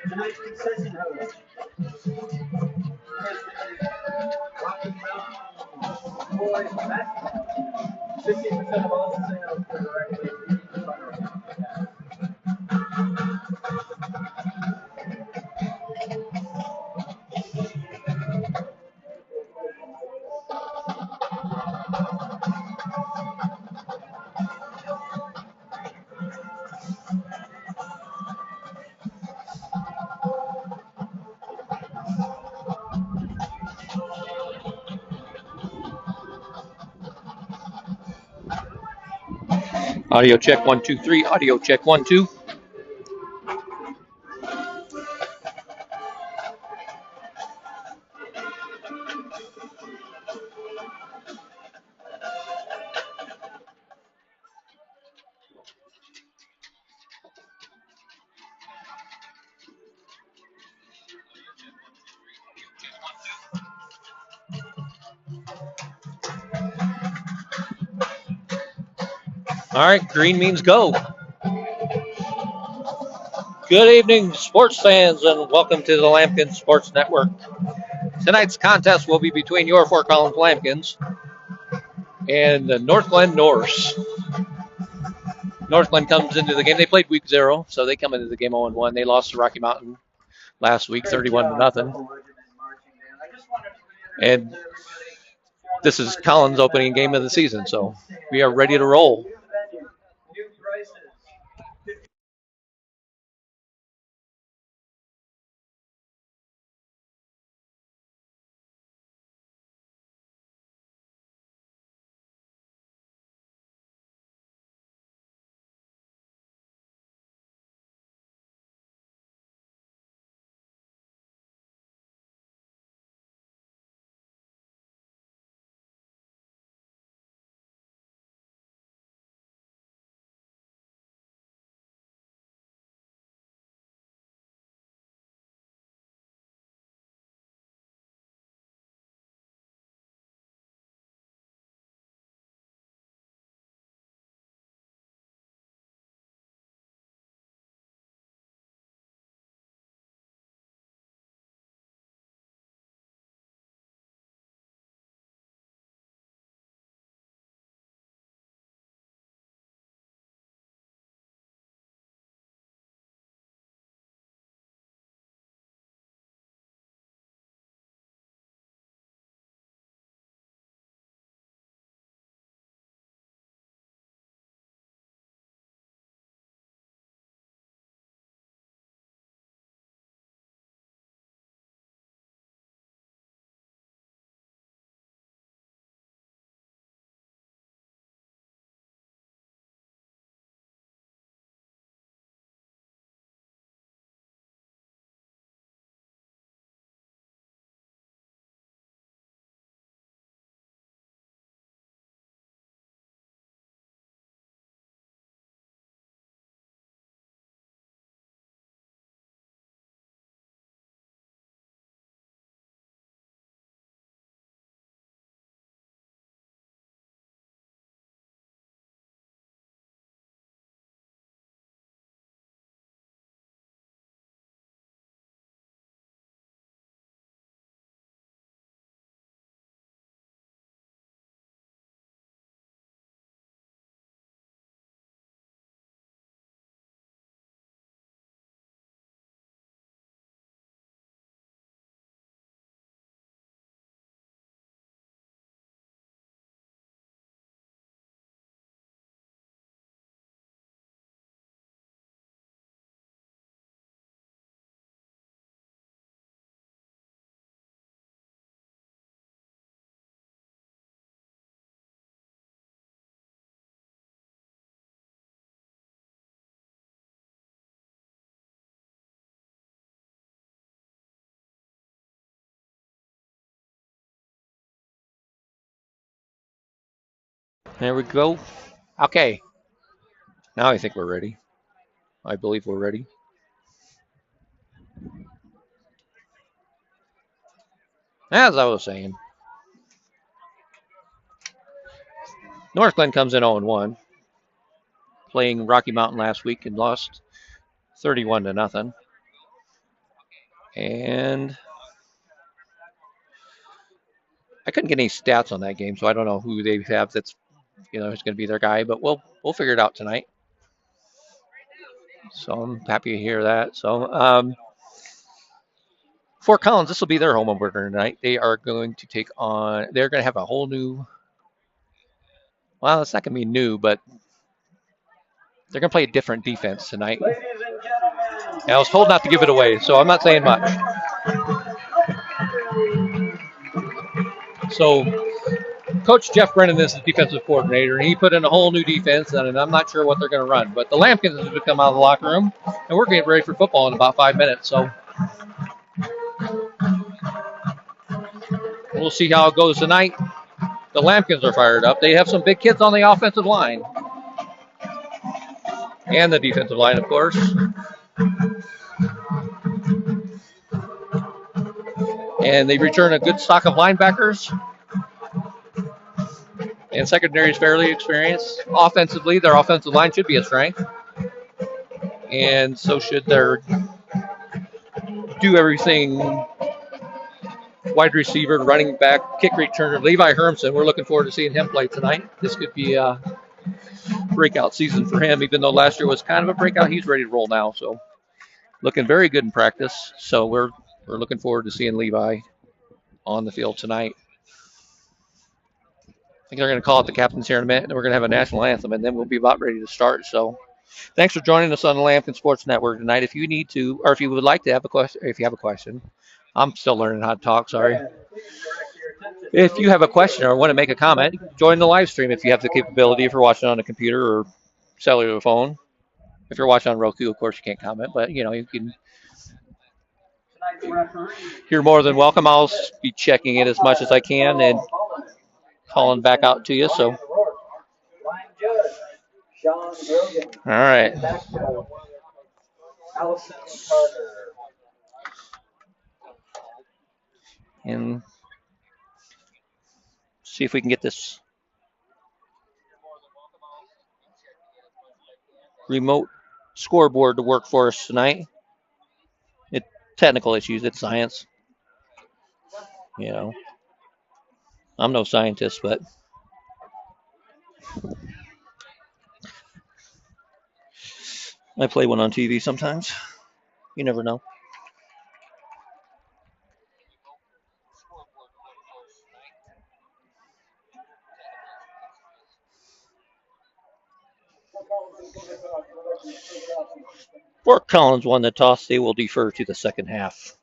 Tonight's concession host. Boys basketball. 50% of all sales for the regular season. Audio check 1 2 3. Audio check 1 2. All right, green means go. Good evening, sports fans, and welcome to the Lambkins Sports Network. Tonight's contest will be between your Fort Collins Lambkins and the Northglenn Norse. Northglenn comes into the game. They played week 0, so they come into the game 0-1. They lost to Rocky Mountain last week, 31-0. And this is Collins' opening game of the season, so we are ready to roll. There we go. Okay. Now I think we're ready. I believe we're ready. As I was saying, Northglenn comes in 0-1, playing Rocky Mountain last week and lost 31-0. And I couldn't get any stats on that game, so I don't know who they have that's who's going to be their guy, but we'll figure it out tonight. So I'm happy to hear that. So Fort Collins, this will be their home opener tonight. They are going to take on. They're going to have a whole new. Well, it's not going to be new, but they're going to play a different defense tonight. And I was told not to give it away, so I'm not saying much. So Coach Jeff Brennan is the defensive coordinator, and he put in a whole new defense, and I'm not sure what they're going to run. But the Lambkins have come out of the locker room, and we're getting ready for football in about 5 minutes. So we'll see how it goes tonight. The Lambkins are fired up. They have some big kids on the offensive line. And the defensive line, of course. And they return a good stock of linebackers. And secondary is fairly experienced. Offensively, their offensive line should be a strength. And so should their do everything wide receiver, running back, kick returner, Levi Hermson. We're looking forward to seeing him play tonight. This could be a breakout season for him, even though last year was kind of a breakout. He's ready to roll now. So looking very good in practice. So we're looking forward to seeing Levi on the field tonight. I think they're going to call it the captain's here in a minute, and we're going to have a national anthem, and then we'll be about ready to start. So thanks for joining us on the Lambkin Sports Network tonight. If you need to, or if you would like to have a question, if you have a question, I'm still learning how to talk, sorry. If you have a question or want to make a comment, join the live stream if you have the capability, if you're watching on a computer or cellular phone. If you're watching on Roku, of course, you can't comment, but, you can. You're more than welcome. I'll be checking it as much as I can and calling back out to you. So, all right. And see if we can get this remote scoreboard to work for us tonight. Technical issues, it's science. I'm no scientist, but I play one on TV sometimes. You never know. Fort Collins won the toss. They will defer to the second half.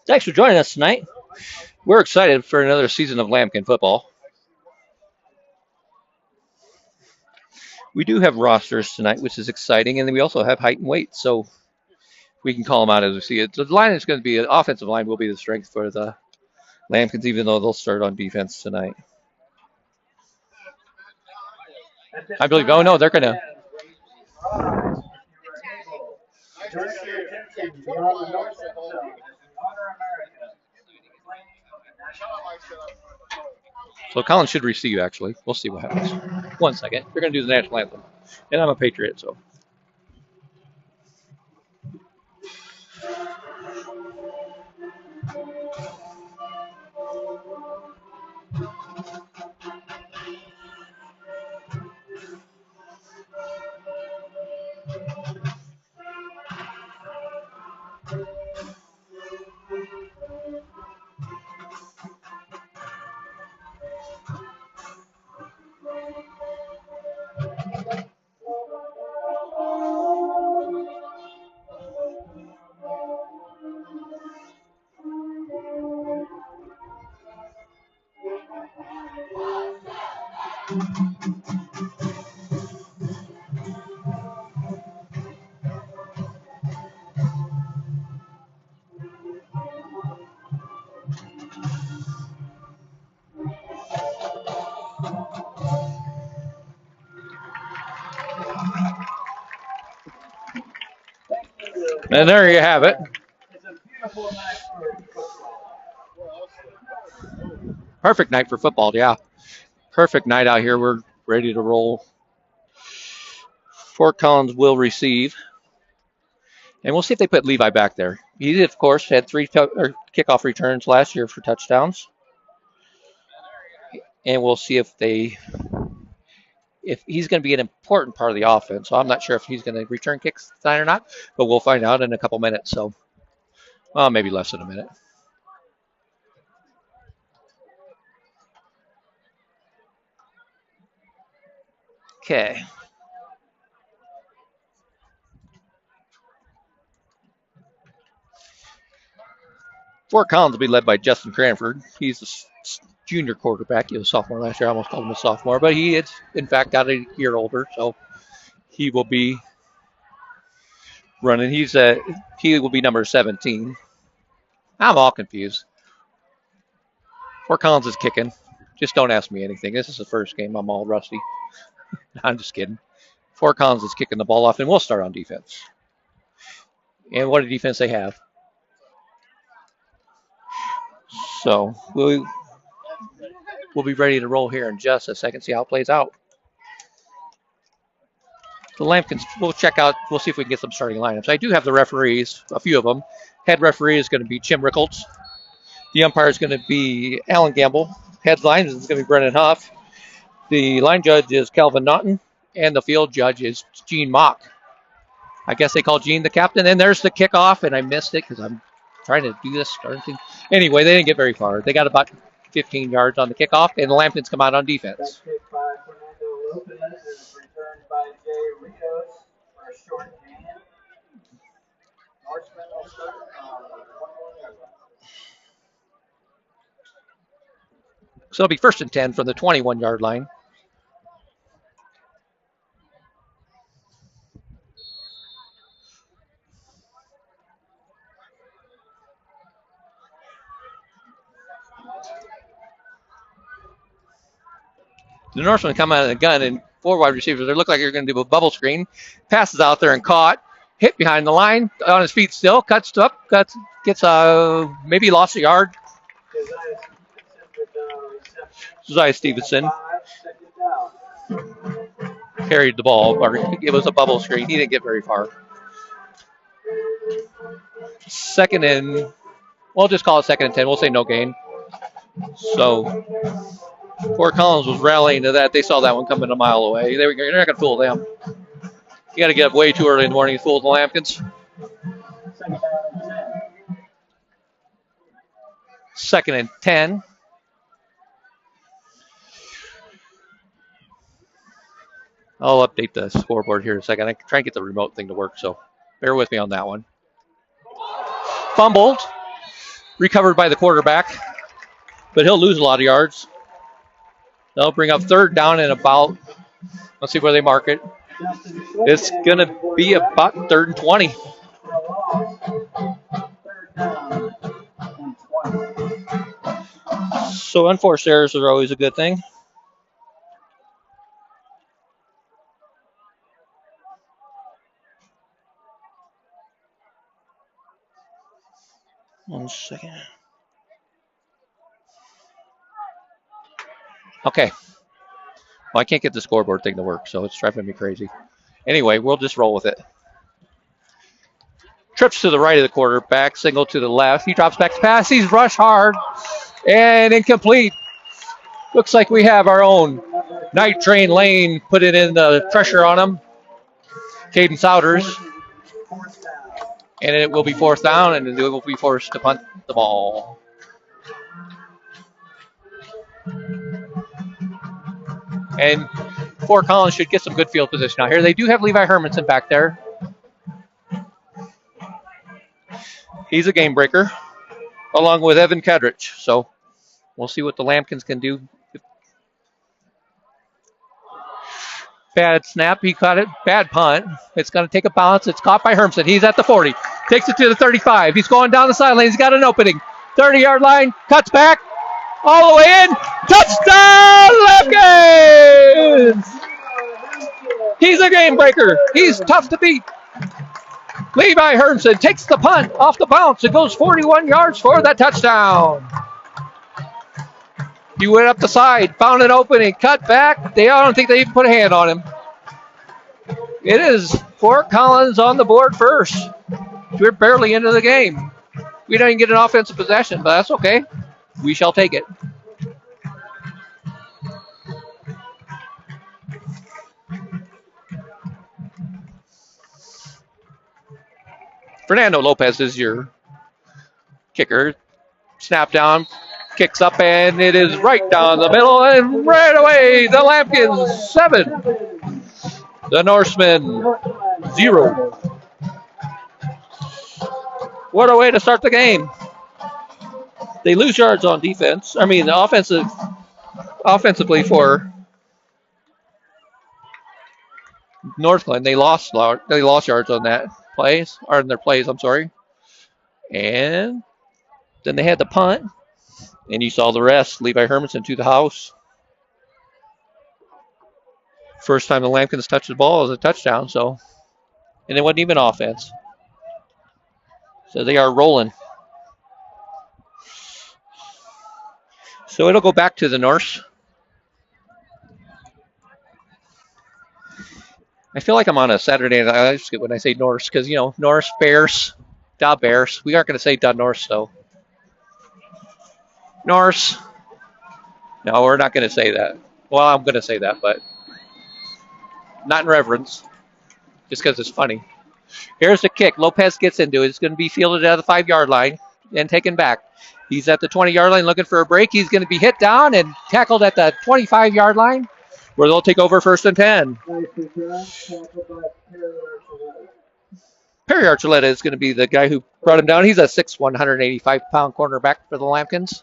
Thanks for joining us tonight. We're excited for another season of Lambkin football. We do have rosters tonight, which is exciting, and then we also have height and weight, so we can call them out as we see it. The line is going to be an offensive line will be the strength for the Lambkins, even though they'll start on defense tonight. I believe. Oh no, they're going to. So Collins should receive, actually. We'll see what happens. 1 second. They're going to do the national anthem. And I'm a Patriot, so. And there you have it. It's a beautiful night for football. Perfect night for football, yeah. Perfect night out here. We're ready to roll. Fort Collins will receive. And we'll see if they put Levi back there. He, of course, had 3 kickoff returns last year for touchdowns. And we'll see if he's going to be an important part of the offense. So I'm not sure if he's going to return kicks tonight or not, but we'll find out in a couple minutes. So maybe less than a minute. Okay. Fort Collins will be led by Justin Cranford. He's a junior quarterback. He was a sophomore last year. I almost called him a sophomore, but he is, in fact, got a year older, so he will be running. He will be number 17. I'm all confused. Fort Collins is kicking. Just don't ask me anything. This is the first game. I'm all rusty. I'm just kidding. Fort Collins is kicking the ball off, and we'll start on defense. And what a defense they have. So we'll be ready to roll here in just a second, see how it plays out. The Lambkins, we'll check out, we'll see if we can get some starting lineups. I do have the referees, a few of them. Head referee is going to be Jim Rickles. The umpire is going to be Alan Gamble. Head line is going to be Brennan Huff. The line judge is Calvin Naughton. And the field judge is Gene Mock. I guess they call Gene the captain. And there's the kickoff, and I missed it because I'm trying to do this starting thing. Anyway, they didn't get very far. They got about 15 yards on the kickoff, and the Lambkins come out on defense. That kick by Fernando Lopez is returned by Jay Rios for a short gain. Northglenn will start. So it'll be 1st and 10 from the 21-yard line. The Norsemen come out of the gun, and 4 wide receivers. They look like they're going to do a bubble screen. Passes out there and caught. Hit behind the line. On his feet still. Gets maybe lost a yard. Josiah Stevenson carried the ball. Or it was a bubble screen. He didn't get very far. 2nd and, we'll just call it 2nd and 10. We'll say no gain. So Fort Collins was rallying to that. They saw that one coming a mile away. You're not going to fool them. You got to get up way too early in the morning to fool the Lambkins. 2nd and 10. I'll update the scoreboard here in a second. I try and get the remote thing to work, so bear with me on that one. Fumbled. Recovered by the quarterback, but he'll lose a lot of yards. They'll bring up 3rd down and about, let's see where they mark it. It's going to be about 3rd and 20. So unforced errors are always a good thing. One second. Okay. Well, I can't get the scoreboard thing to work, so it's driving me crazy. Anyway, we'll just roll with it. Trips to the right of the quarterback, single to the left. He drops back to pass. He's rushed hard and incomplete. Looks like we have our own Night Train Lane putting in the pressure on him. Caden Souders. And it will be 4th down, and it will be forced to punt the ball. And Fort Collins should get some good field position out here. They do have Levi Hermanson back there. He's a game breaker, along with Evan Kedrich. So we'll see what the Lambkins can do. Bad snap. He caught it. Bad punt. It's going to take a bounce. It's caught by Hermson. He's at the 40. Takes it to the 35. He's going down the sideline. He's got an opening. 30-yard line. Cuts back. All the way in. Touchdown, Lambkins! He's a game breaker. He's tough to beat. Levi Hermsen takes the punt off the bounce. It goes 41 yards for that touchdown. He went up the side, found an opening, cut back. I don't think they even put a hand on him. It is Fort Collins on the board first. We're barely into the game. We don't even get an offensive possession, but that's okay. We shall take it. Fernando Lopez is your kicker. Snap down, kicks up, and it is right down the middle, and right away, the Lambkins 7. The Norsemen 0. What a way to start the game. They lose yards on defense. Offensively for Northglenn, they lost yards on that in their plays, I'm sorry. And then they had the punt, and you saw the rest. Levi Hermanson to the house. First time the Lambkins touched the ball was a touchdown, and it wasn't even offense. So they are rolling. So it'll go back to the Norse. I feel like I'm on a Saturday night. I just get when I say Norse because, Norse, Bears, da Bears. We aren't going to say da Norse, though. Norse. No, we're not going to say that. Well, I'm going to say that, but not in reverence, just because it's funny. Here's the kick. Lopez gets into it. It's going to be fielded at the 5-yard line and taken back. He's at the 20-yard line looking for a break. He's going to be hit down and tackled at the 25-yard line, where they'll take over 1st and 10. Perry Archuleta is going to be the guy who brought him down. He's a 6'1", 185-pound cornerback for the Lambkins.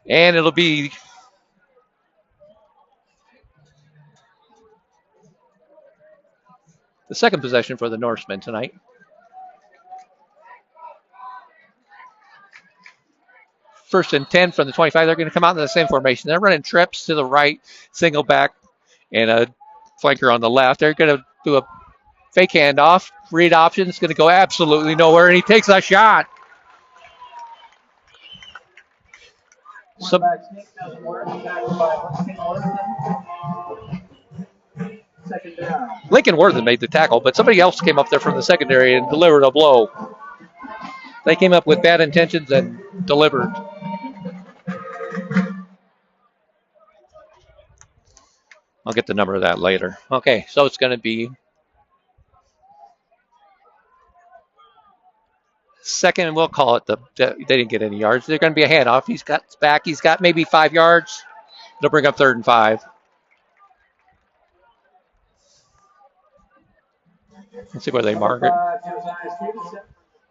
And it'll be the second possession for the Norsemen tonight. First and 10 from the 25. They're going to come out in the same formation. They're running trips to the right, single back, and a flanker on the left. They're going to do a fake handoff. Read option. It's going to go absolutely nowhere, and he takes a shot. Lincoln Worthen made the tackle, but somebody else came up there from the secondary and delivered a blow. They came up with bad intentions and delivered. I'll get the number of that later. Okay, so it's going to be second, and we'll call it they didn't get any yards. They're going to be a handoff. He's got back. He's got maybe 5 yards. It'll bring up 3rd and 5. Let's see where they mark it.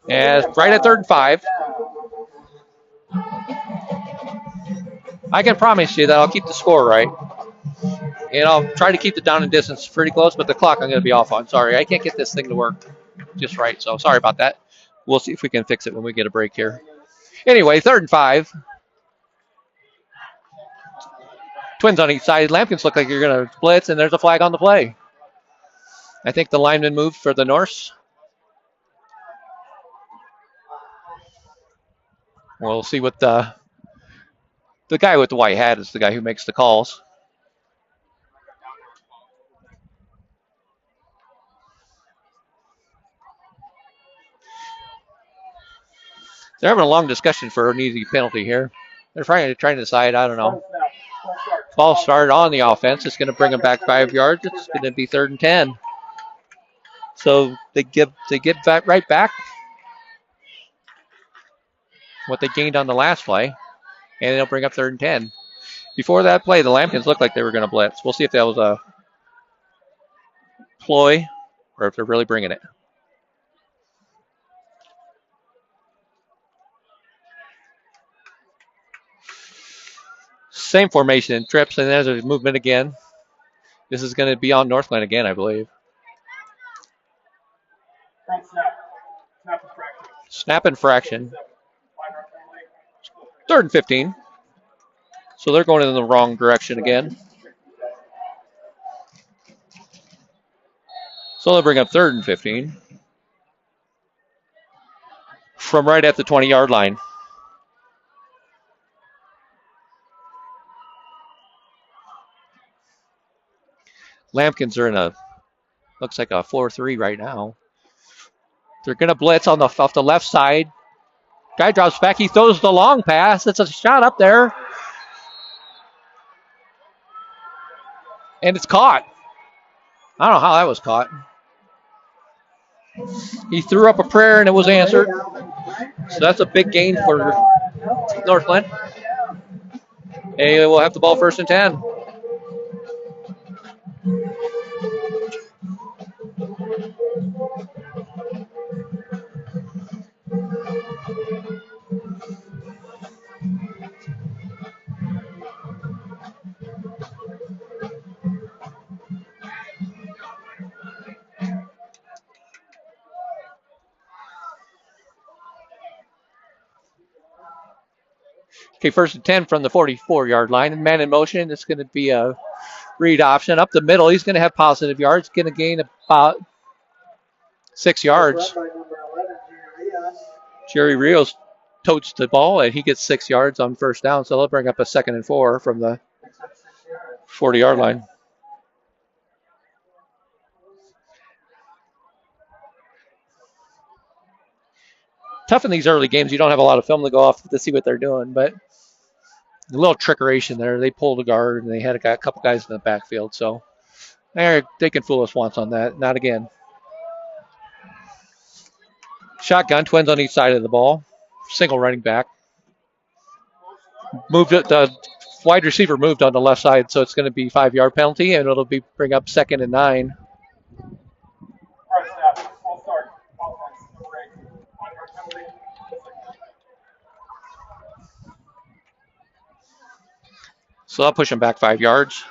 Yeah, right at 3rd and 5. I can promise you that I'll keep the score right. And I'll try to keep the down and distance pretty close, but the clock I'm going to be off on. Sorry, I can't get this thing to work just right, so sorry about that. We'll see if we can fix it when we get a break here. Anyway, 3rd and 5. Twins on each side. Lambkins look like you're going to blitz, and there's a flag on the play. I think the lineman moved for the Norse. We'll see what the guy with the white hat is the guy who makes the calls. They're having a long discussion for an easy penalty here. They're trying to decide, I don't know. Ball started on the offense. It's going to bring them back 5 yards. It's going to be 3rd and 10. So they get that right back what they gained on the last play, and it'll bring up 3rd and 10. Before that play, the Lambkins looked like they were going to blitz. We'll see if that was a ploy or if they're really bringing it. Same formation in trips, and there's a movement again. This is going to be on Northglenn again, I believe. Snap and fraction. 3rd and 15. So they're going in the wrong direction again. So they'll bring up 3rd and 15 from right at the 20-yard line. Lambkins are in looks like a 4-3 right now. They're going to blitz off the left side. Guy drops back. He throws the long pass. It's a shot up there. And it's caught. I don't know how that was caught. He threw up a prayer and it was answered. So that's a big gain for Northglenn. They will have the ball 1st and 10. Okay, 1st and 10 from the 44-yard line. And man in motion, it's going to be a read option. Up the middle, he's going to have positive yards. Going to gain about 6 yards. Jerry Rios totes the ball, and he gets 6 yards on 1st down. So they'll bring up a 2nd and 4 from the 40-yard line. Tough in these early games. You don't have a lot of film to go off to see what they're doing, but a little trickeration there. They pulled a guard, and they had a couple guys in the backfield. So they can fool us once on that. Not again. Shotgun, Twins on each side of the ball. Single running back. Moved it. The wide receiver moved on the left side, so it's going to be 5-yard penalty, and it'll bring up 2nd and 9. So I'll push him back 5 yards.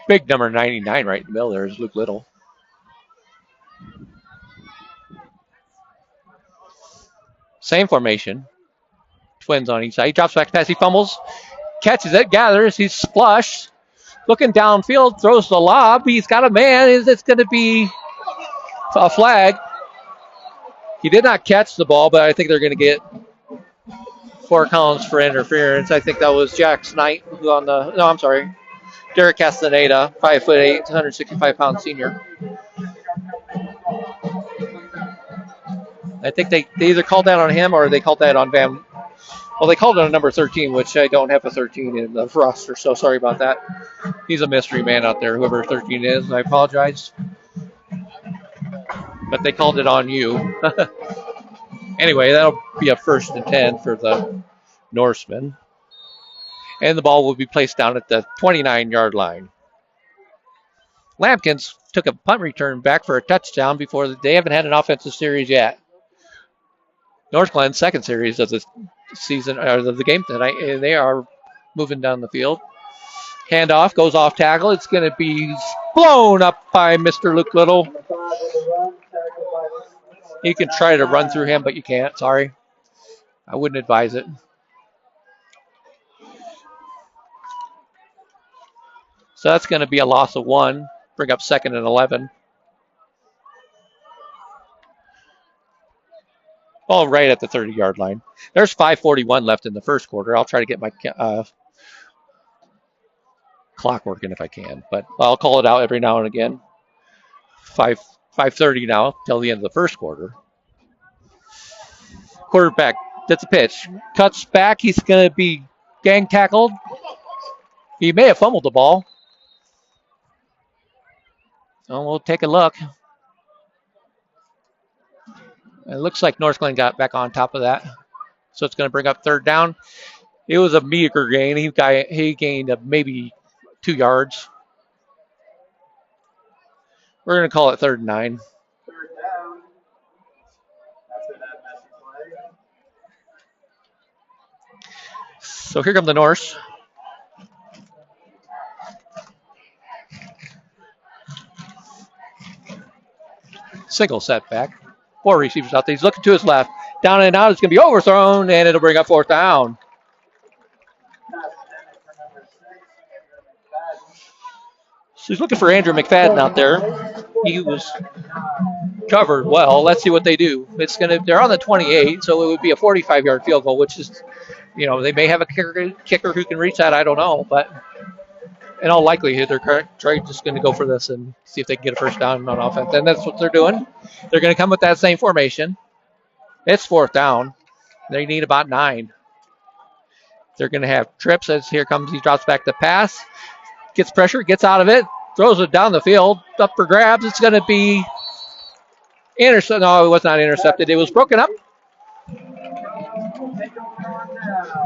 Big number 99 right in the middle there is Luke Little. Same formation. Twins on each side. He drops back pass. He fumbles. Catches it. Gathers. He's flushed. Looking downfield. Throws the lob. He's got a man. It's going to be a flag. He did not catch the ball, but I think they're going to get 4 counts for interference. I think that was Jack Knight who on the. No, I'm sorry. Derek Castaneda, 5'8", 165-pound senior. I think they either called that on him or they called that on Van. Well, they called it on number 13, which I don't have a 13 in the roster, so sorry about that. He's a mystery man out there, whoever 13 is. I apologize. But they called it on you. Anyway, that'll be a 1st and 10 for the Norsemen. And the ball will be placed down at the 29-yard line. Lambkins took a punt return back for a touchdown before they haven't had an offensive series yet. Northglenn, 2nd series of the season, or of the game tonight, and they are moving down the field. Handoff goes off tackle. It's going to be blown up by Mr. Luke Little. You can try to run through him, but you can't. Sorry. I wouldn't advise it. So that's going to be a loss of 1. Bring up 2nd and 11. Ball right at the 30-yard line. There's 5:41 left in the 1st quarter. I'll try to get my clock working if I can, but I'll call it out every now and again. 5:30 now till the end of the 1st quarter. Quarterback, that's a pitch. Cuts back. He's going to be gang tackled. He may have fumbled the ball. So we'll take a look. It looks like Northglenn got back on top of that. So it's going to bring up 3rd down. It was a meager gain. He gained maybe 2 yards. We're going to call it 3rd and 9. 3rd down. After that messy play. So here come the Norse. Single setback. 4 receivers out there. He's looking to his left. Down and out. It's going to be overthrown, and it'll bring up 4th down. So he's looking for Andrew McFadden out there. He was covered well. Let's see what they do. They're on the 28, so it would be a 45-yard field goal, which is, they may have a kicker who can reach that. I don't know, but in all likelihood, they're just going to go for this and see if they can get a first down on offense. And that's what they're doing. They're going to come with that same formation. It's 4th down. They need about 9. They're going to have trips as he drops back the pass, gets pressure, gets out of it, throws it down the field, up for grabs. It's going to be intercepted. No, it was not intercepted. It was broken up.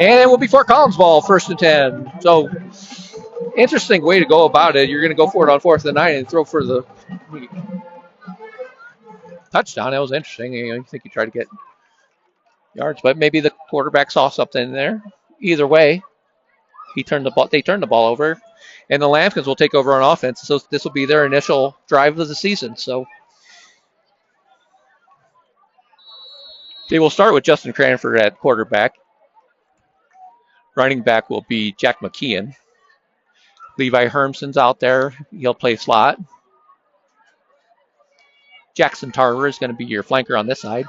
And it will be Fort Collins ball, 1st and 10. So, interesting way to go about it. You're going to go for it on 4th and 9 and throw for the touchdown. That was interesting. You think you try to get yards, but maybe the quarterback saw something there. Either way, they turned the ball over, and the Lambkins will take over on offense. So this will be their initial drive of the season. So they will start with Justin Cranford at quarterback. Running back will be Jack McKeon. Levi Hermson's out there. He'll play slot. Jackson Tarver is going to be your flanker on this side.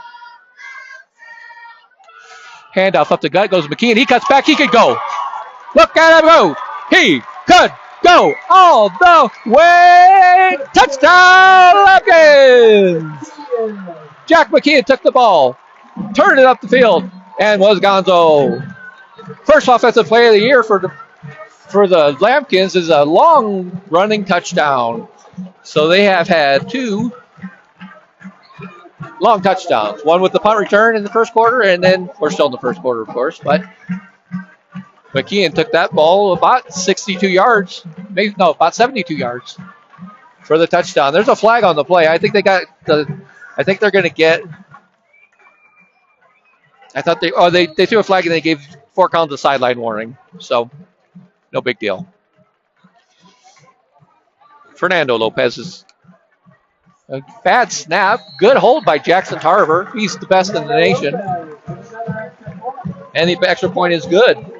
Handoff up the gut goes McKeon. He cuts back. He could go. Look at him go. He could go all the way. Touchdown, Lambkins! Jack McKeon took the ball, turned it up the field, and was gonzo. First offensive play of the year for the Lambkins is a long running touchdown. So they have had 2 long touchdowns. One with the punt return in the first quarter, and then we're still in the first quarter, of course, but McKeon took that ball about 62 yards, about 72 yards for the touchdown. There's a flag on the play. I think they're going to get. I thought they threw a flag and they gave Fort Collins a sideline warning. So no big deal. Fernando Lopez is a bad snap. Good hold by Jackson Tarver. He's the best in the nation. And the extra point is good.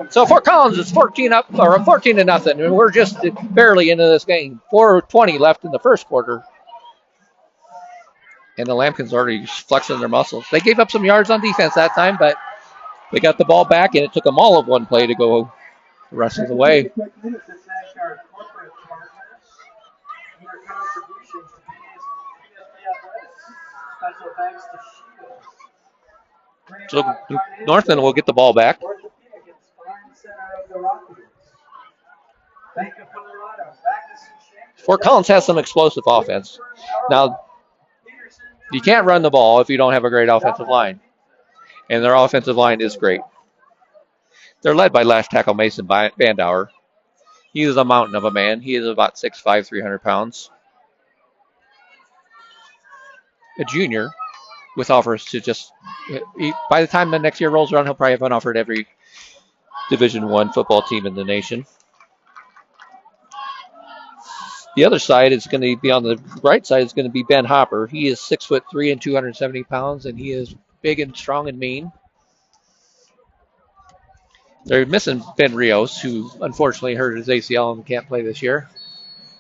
So Fort Collins is 14 up or 14 to nothing, and we're just barely into this game. 4:20 left in the first quarter, and the Lambkins already flexing their muscles. They gave up some yards on defense that time, but they got the ball back, and it took them all of one play to go the rest of the way. So Northglenn will get the ball back. Fort Collins has some explosive offense. Now, you can't run the ball if you don't have a great offensive line. And their offensive line is great. They're led by left tackle Mason Bandauer. He is a mountain of a man. He is about 6'5", 300 pounds. A junior with offers to by the time the next year rolls around, he'll probably have an offer at every Division I football team in the nation. The other side is going to be on the right side is going to be Ben Hopper. He is 6'3" and 270 pounds, and he is big and strong and mean. They're missing Ben Rios, who unfortunately hurt his ACL and can't play this year.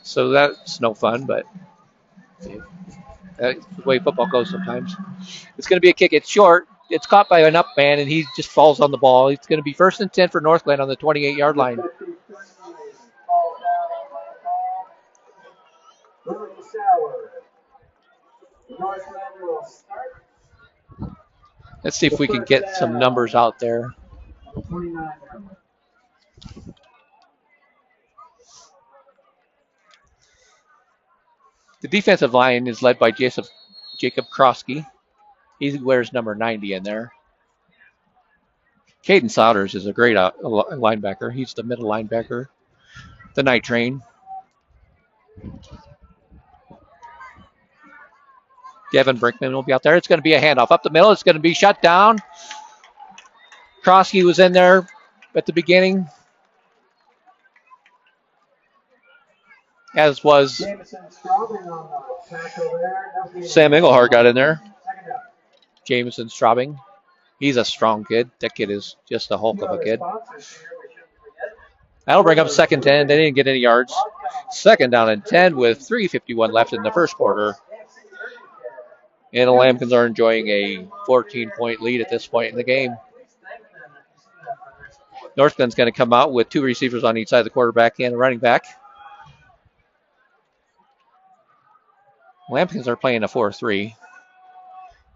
So that's no fun, but that's the way football goes sometimes. It's going to be a kick. It's short. It's caught by an up man, and he just falls on the ball. It's going to be 1st and 10 for Northglenn on the 28-yard line. Let's see if we can get some numbers out there. The defensive line is led by Jacob Krosky. He wears number 90 in there. Caden Souders is a great linebacker. He's the middle linebacker. The night train. Devin Brinkman will be out there. It's going to be a handoff up the middle. It's going to be shut down. Krosky was in there at the beginning. as was Jameson Straubing on the tackle there. Sam Englehart got in there. Jameson Straubing. He's a strong kid. That kid is just a hulk of a kid. That'll bring up 2nd 10. They didn't get any yards. 2nd down and 10 with 3:51 left in the first quarter. And the Lambkins are enjoying a 14-point lead at this point in the game. Northglenn's going to come out with 2 receivers on each side, the quarterback and the running back. Lambkins are playing a 4-3.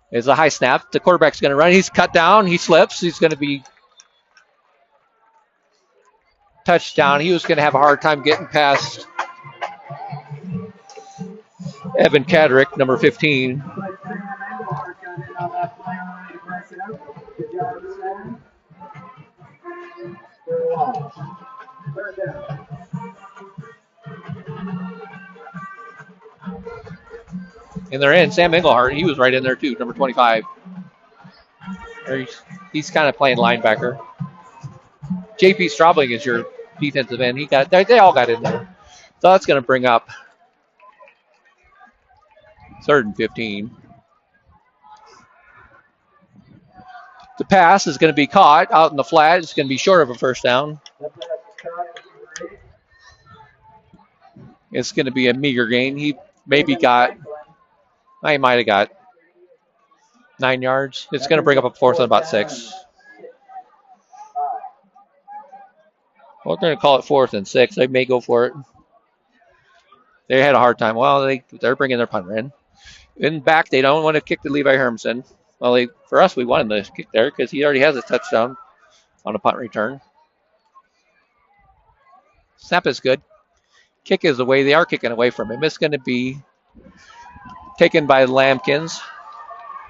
It's a high snap. The quarterback's going to run. He's cut down. He slips. He's going to be touchdown. He was going to have a hard time getting past Evan Kadrick, number 15. And they're in. Sam Englehart, he was right in there too, number 25. He's kind of playing linebacker. JP Straubing is your defensive end. They all got in there. So that's going to bring up 3rd and 15. The pass is going to be caught out in the flat. It's going to be short of a first down. It's going to be a meager gain. He might have got 9 yards. It's going to bring up a 4th and about 6. We're going to call it 4th and 6. They may go for it. They had a hard time. Well, they're bringing their punter in. In back, they don't want to kick to Levi Hermson. Well, for us, we want him to kick there because he already has a touchdown on a punt return. Snap is good. Kick is away. They are kicking away from him. It's going to be taken by Lambkins.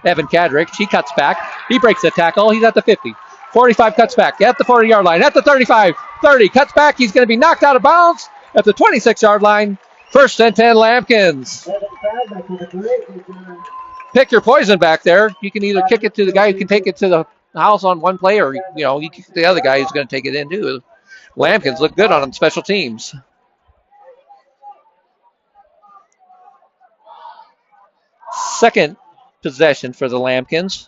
Evan Kadrick, he cuts back. He breaks the tackle. He's at the 50. 45 cuts back at the 40-yard line. At the 35, 30 cuts back. He's going to be knocked out of bounds at the 26-yard line. 1st and 10 Lambkins. Pick your poison back there. You can either kick it to the guy who can take it to the house on one play, or you kick the other guy who's going to take it in too. Lambkins look good on special teams. Second possession for the Lambkins.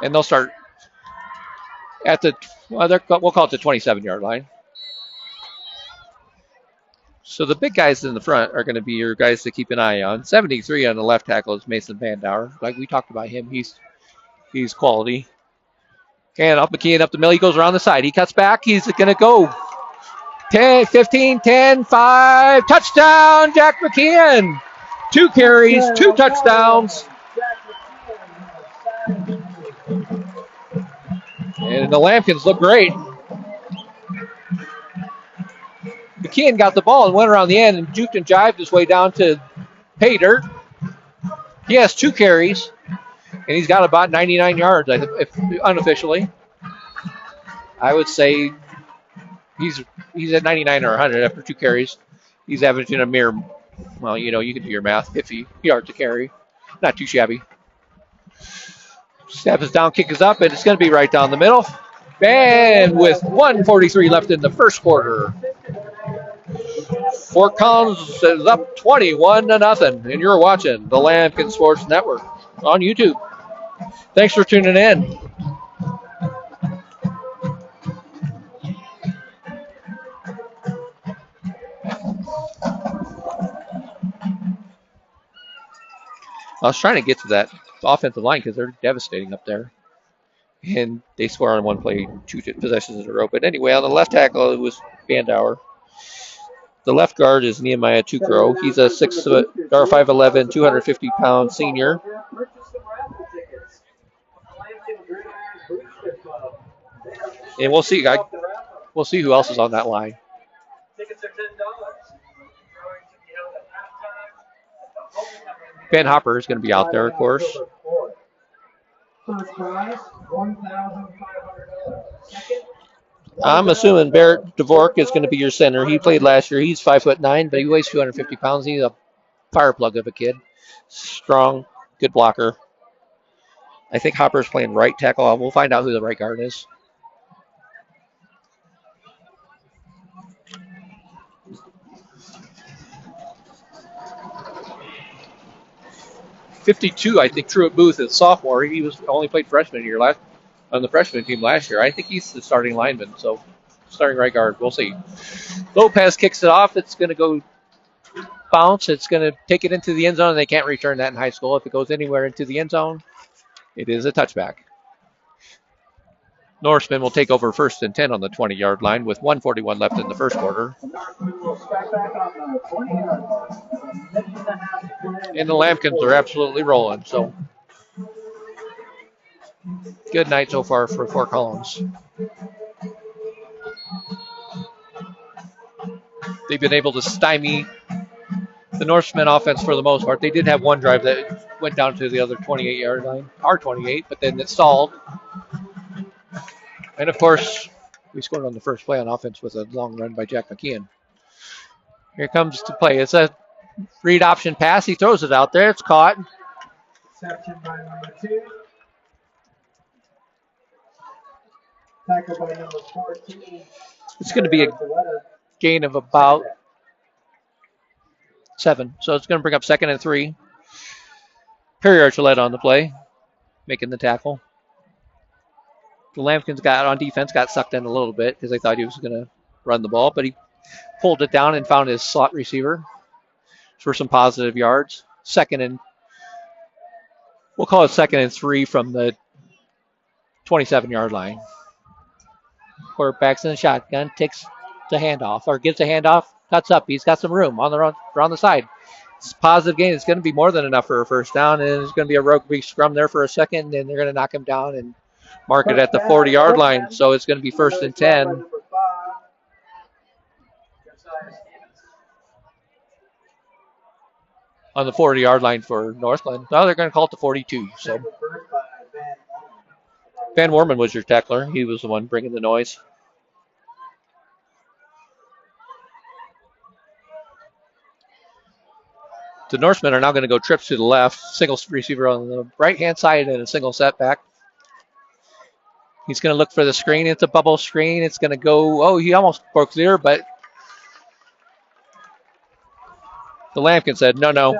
And they'll start at we'll call it the 27-yard line. So the big guys in the front are going to be your guys to keep an eye on. 73 on the left tackle is Mason Bandauer. Like we talked about him, he's quality. And up McKeon up the middle. He goes around the side. He cuts back. He's going to go 10, 15, 10, 5. Touchdown, Jack McKeon. 2 carries, 2 touchdowns. And the Lambkins look great. McKeon got the ball and went around the end and juked and jived his way down to pay dirt. He has 2 carries, and he's got about 99 yards, if unofficially. I would say he's at 99 or 100 after 2 carries. He's averaging a mere, well, you can do your math, 50 yards to carry. Not too shabby. Snap is down, kick is up, and it's going to be right down the middle. And with 1:43 left in the first quarter, Fort Collins is up 21-0, and you're watching the Lambkins Sports Network on YouTube. Thanks for tuning in. I was trying to get to that offensive line because they're devastating up there. And they score on one play, 2 possessions in a row. But anyway, on the left tackle, it was Bandauer. The left guard is Nehemiah Tukro. He's a 5'11", 250-pound senior. And we'll see, guys. We'll see who else is on that line. Ben Hopper is going to be out there, of course. I'm assuming Barrett Dvorak is going to be your center. He played last year. He's 5'9", but he weighs 250 pounds. He's a fire plug of a kid. Strong, good blocker. I think Hopper's playing right tackle. We'll find out who the right guard is. 52, I think, Truett Booth is sophomore. He was only played freshman year last on the freshman team last year. I think he's the starting lineman, so starting right guard. We'll see. Lopez kicks it off. It's going to go bounce. It's going to take it into the end zone, and they can't return that in high school. If it goes anywhere into the end zone, it is a touchback. Norseman will take over 1st and 10 on the 20-yard line with 1:41 left in the first quarter. And the Lambkins are absolutely rolling. So good night so far for Fort Collins. They've been able to stymie the Norsemen offense for the most part. They did have one drive that went down to the other 28-yard line, our 28, but then it stalled. And, of course, we scored on the first play on offense with a long run by Jack McKeon. Here comes the play. It's a read option pass. He throws it out there. It's caught. Reception by number 2. Tackle by number 14. It's going to be a gain of about 7. So it's going to bring up 2nd and 3. Perry Archuleta on the play, making the tackle. The Lambkins on defense got sucked in a little bit because they thought he was going to run the ball, but he pulled it down and found his slot receiver for some positive yards. We'll call it 2nd and 3 from the 27-yard line. Quarterback's in the shotgun, takes the handoff or gives the handoff, cuts up. He's got some room around the side. It's a positive gain. It's going to be more than enough for a first down, and there's going to be a rugby scrum there for a second, and they're going to knock him down and mark it at the 40-yard line. So it's going to be 1st and 10. On the 40-yard line for Northglenn. Now they're going to call it the 42. So Van Worman was your tackler. He was the one bringing the noise. The Norsemen are now going to go trips to the left. Single receiver on the right-hand side and a single setback. He's going to look for the screen. It's a bubble screen. It's going to go. Oh, he almost broke there, but the Lambkin said, no.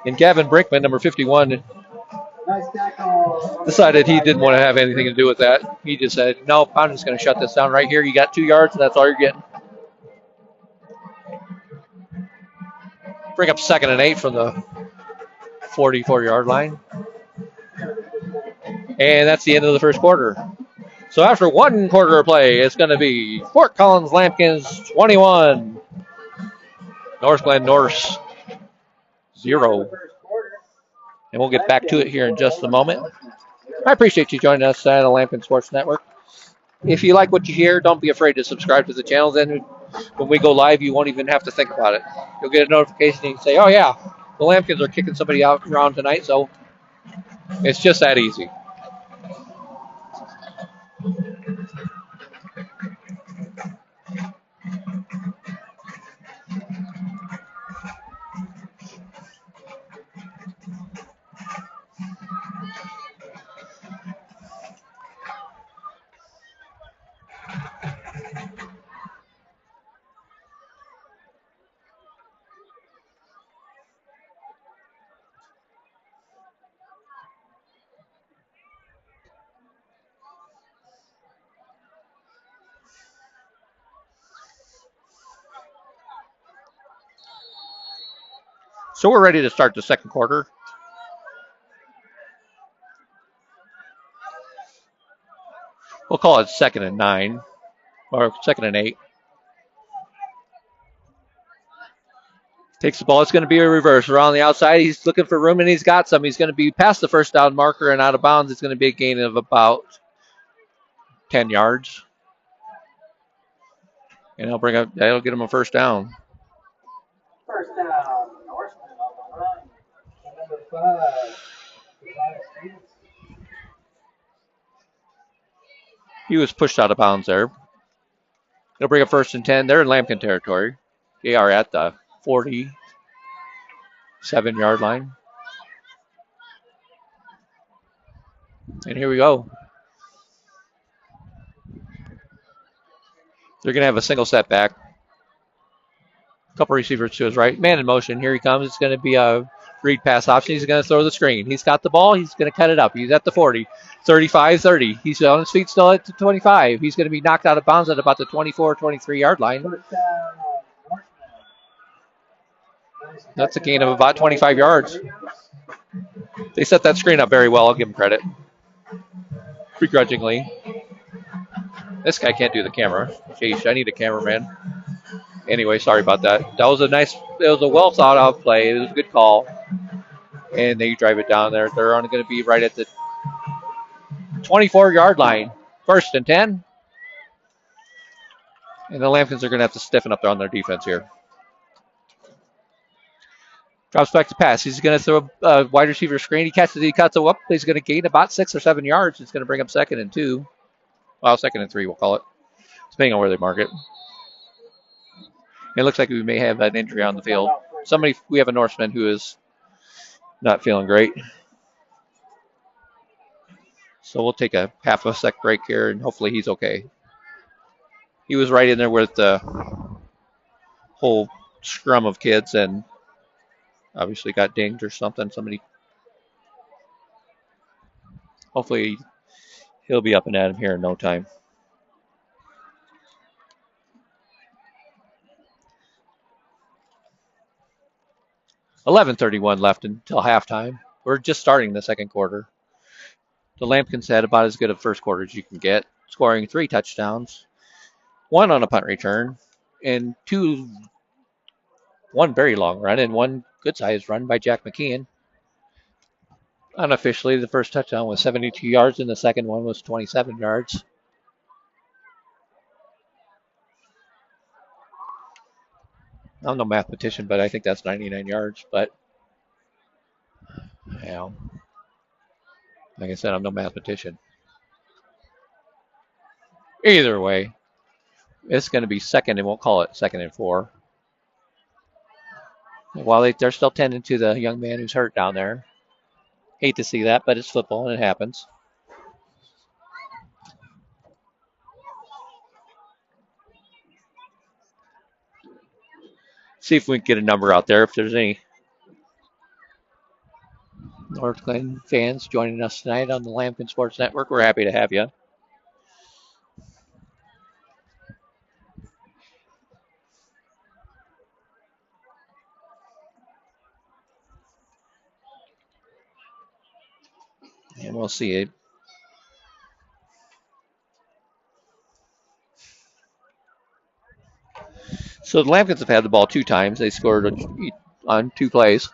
And Gavin Brinkman, number 51, decided he didn't want to have anything to do with that. He just said, nope, I'm just going to shut this down right here. You got 2 yards, and that's all you're getting. Bring up 2nd and 8 from the 44-yard line. And that's the end of the first quarter. So after 1 quarter of play, it's going to be Fort Collins Lambkins 21, Northglenn Norse 0. And we'll get back to it here in just a moment. I appreciate you joining us at the Lambkins Sports Network. If you like what you hear, don't be afraid to subscribe to the channel. Then when we go live, you won't even have to think about it. You'll get a notification and you can say, oh, yeah, the Lambkins are kicking somebody out around tonight. So it's just that easy. So we're ready to start the second quarter. We'll call it 2nd and 9 or 2nd and 8. Takes the ball. It's going to be a reverse. Around the outside, he's looking for room, and he's got some. He's going to be past the first down marker and out of bounds. It's going to be a gain of about 10 yards. And that'll get him a first down. First down, Norseman on the run. Number 5. He was pushed out of bounds there. They'll bring up 1st and 10. They're in Lambkin territory. They are at the 47-yard line. And here we go. They're going to have a single setback. Couple receivers to his right. Man in motion. Here he comes. It's going to be a read pass option. He's going to throw the screen. He's got the ball. He's going to cut it up. He's at the 40, 35, 30. He's on his feet still at the 25. He's going to be knocked out of bounds at about the 24, 23-yard line. That's a gain of about 25 yards. They set that screen up very well. I'll give them credit. Begrudgingly. This guy can't do the camera. Jeez, I need a cameraman. Anyway, sorry about that. It was a well thought out play. It was a good call. And they drive it down there. They're only going to be right at the 24-yard line. 1st and 10. And the Lambkins are going to have to stiffen up on their defense here. Drops back to pass. He's going to throw a wide receiver screen. He catches it. He cuts it up. He's going to gain about 6 or 7 yards. It's going to bring up 2nd and 2. Well, 2nd and 3, we'll call it, depending on where they mark it. It looks like we may have an injury on the field. We have a Norseman who is not feeling great. So we'll take a half a sec break here, and hopefully he's okay. He was right in there with the whole scrum of kids and obviously got dinged or something. Hopefully he'll be up and at him here in no time. $11:31 left until halftime. We're just starting the 2nd quarter. The Lambkins had about as good a 1st quarter as you can get, scoring 3 touchdowns, 1 on a punt return, and 1 very long run and 1 good-sized run by Jack McKeon. Unofficially, the 1st touchdown was 72 yards and the 2nd one was 27 yards. I'm no mathematician, but I think that's 99 yards. But, like I said, I'm no mathematician. Either way, it's going to be 2nd, and we'll call it 2nd and 4. While they're still tending to the young man who's hurt down there. Hate to see that, but it's football and it happens. See if we can get a number out there. If there's any Northglenn fans joining us tonight on the Lambkin Sports Network, we're happy to have you. And we'll see it. So the Lambkins have had the ball 2 times. They scored on 2 plays.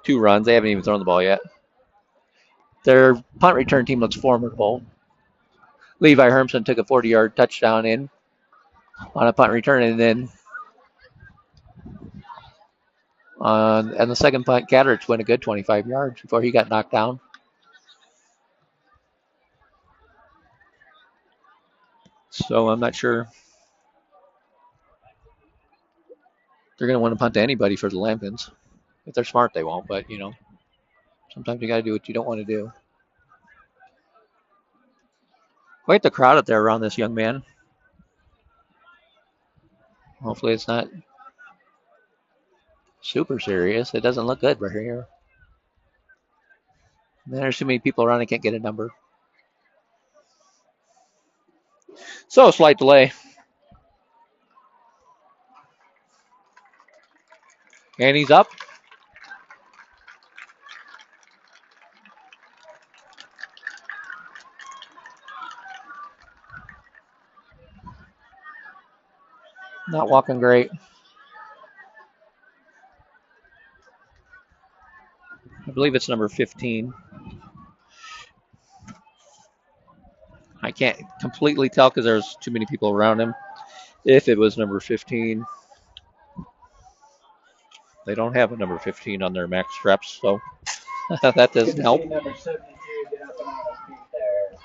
2 runs. They haven't even thrown the ball yet. Their punt return team looks formidable. Levi Hermson took a 40-yard touchdown in on a punt return, and then on the 2nd punt, Gatterich went a good 25 yards before he got knocked down. So I'm not sure they're going to want to punt to anybody for the Lambkins. If they're smart, they won't, but, sometimes you got to do what you don't want to do. Quite the crowd up there around this young man. Hopefully it's not super serious. It doesn't look good right here. There's too many people around, I can't get a number. So, slight delay. And he's up. Not walking great. I believe it's number 15. I can't completely tell because there's too many people around him. If it was number 15, they don't have a number 15 on their max reps, so that doesn't help. Number 72 get up and on his feet there.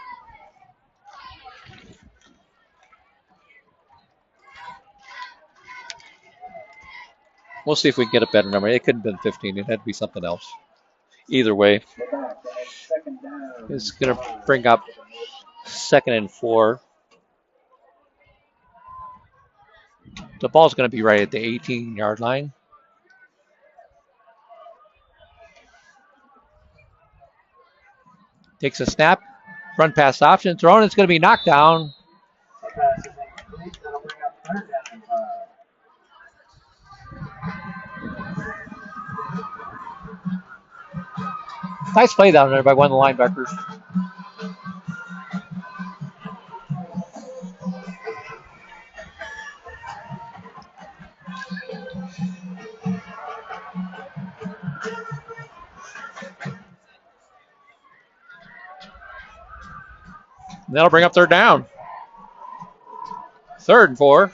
We'll see if we can get a better number. It couldn't have been 15. It had to be something else. Either way, it's going to bring up 2nd and 4. The ball's going to be right at the 18-yard line. Takes a snap. Run pass option. Thrown. It's going to be knocked down. Nice play down there by one of the linebackers. That'll bring up third down. 3rd and 4.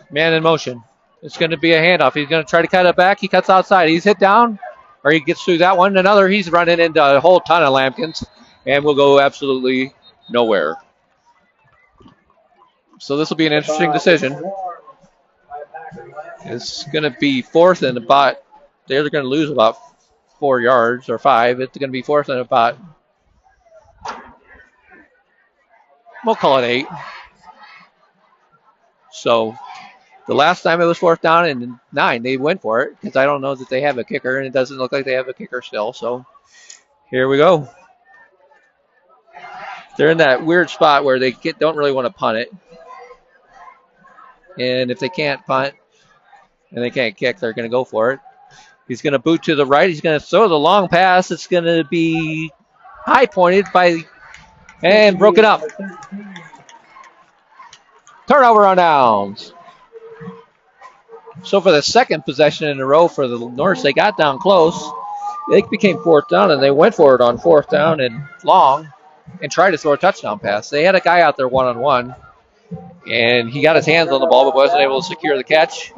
Man in motion. It's going to be a handoff. He's going to try to cut it back. He cuts outside. He's hit down, or he gets through that one. Another, he's running into a whole ton of Lambkins, and will go absolutely nowhere. So this will be an interesting decision. It's going to be 4th and about, they're going to lose about 4 yards or 5. It's going to be 4th and about, we'll call it 8. So the last time it was 4th down and 9, they went for it because I don't know that they have a kicker, and it doesn't look like they have a kicker still. So here we go. They're in that weird spot where they don't really want to punt it. And if they can't punt and they can't kick, they're going to go for it. He's going to boot to the right. He's going to throw the long pass. It's going to be high pointed and broken up. Turnover on downs. So for the second possession in a row for the Norse, they got down close. It became 4th down, and they went for it on 4th down and long and tried to throw a touchdown pass. They had a guy out there one-on-one, and he got his hands on the ball but wasn't able to secure the catch.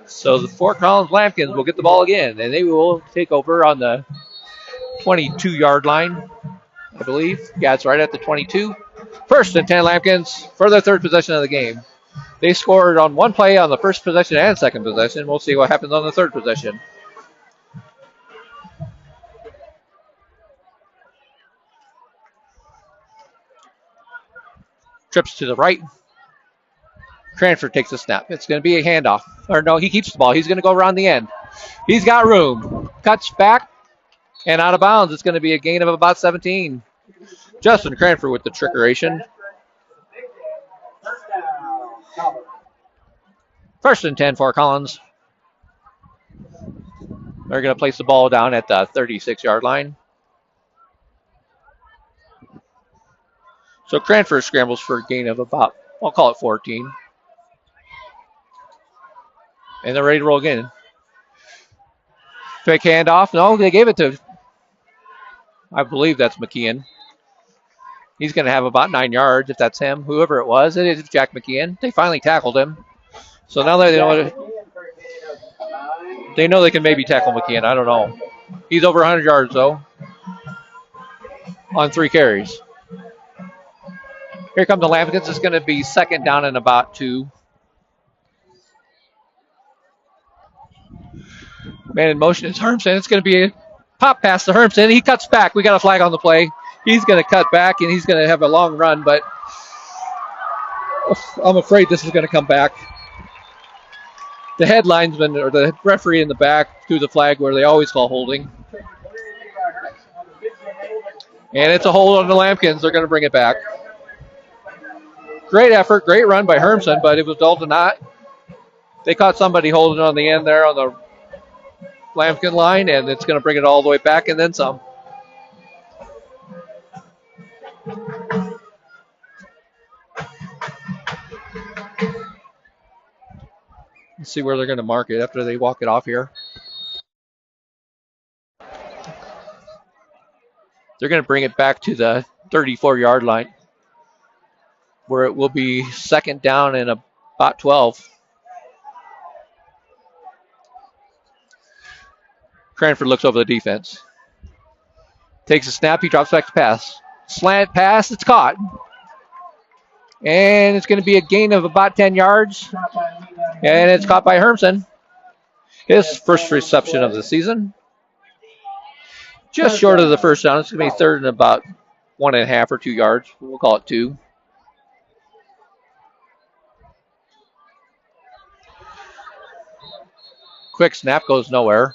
So the Fort Collins Lambkins will get the ball again, and they will take over on the 22-yard line, I believe. Yeah, it's right at the 22. 1st and 10 Lambkins for their 3rd possession of the game. They scored on one play on the first possession and second possession. We'll see what happens on the 3rd possession. Trips to the right. Cranford takes a snap. It's going to be a handoff. Or no, he keeps the ball. He's going to go around the end. He's got room. Cuts back and out of bounds. It's going to be a gain of about 17. Justin Cranford with the trickeration. 1st and 10 for Collins. They're going to place the ball down at the 36-yard line. So Cranford scrambles for a gain of about, I'll call it 14. And they're ready to roll again. Fake handoff. No, they gave it to, I believe that's McKeon. He's going to have about 9 yards if that's him. Whoever it was, it is Jack McKeon. They finally tackled him. So now they know they can maybe tackle McKeon. I don't know. He's over 100 yards, though, on 3 carries. Here come the Lambkins. It's going to be 2nd down and about 2. Man in motion is Hermsen. It's going to be a pop pass to Hermsen. He cuts back. We got a flag on the play. He's going to cut back, and he's going to have a long run, but I'm afraid this is going to come back. The head linesman or the referee in the back threw the flag where they always call holding. And it's a hold on the Lambkins. They're going to bring it back. Great effort, great run by Hermsen, but it was all to naught. They caught somebody holding on the end there on the Lambkin line, and it's going to bring it all the way back and then some. Let's see where they're going to mark it after they walk it off here. They're going to bring it back to the 34-yard line, where it will be 2nd down and about 12. Cranford looks over the defense. Takes a snap. He drops back to pass. Slant pass. It's caught. And it's going to be a gain of about 10 yards. And it's caught by Hermsen. His first reception of the season. Just short of the first down. It's going to be 3rd and about 1.5 or 2 yards. We'll call it 2. Quick snap goes nowhere.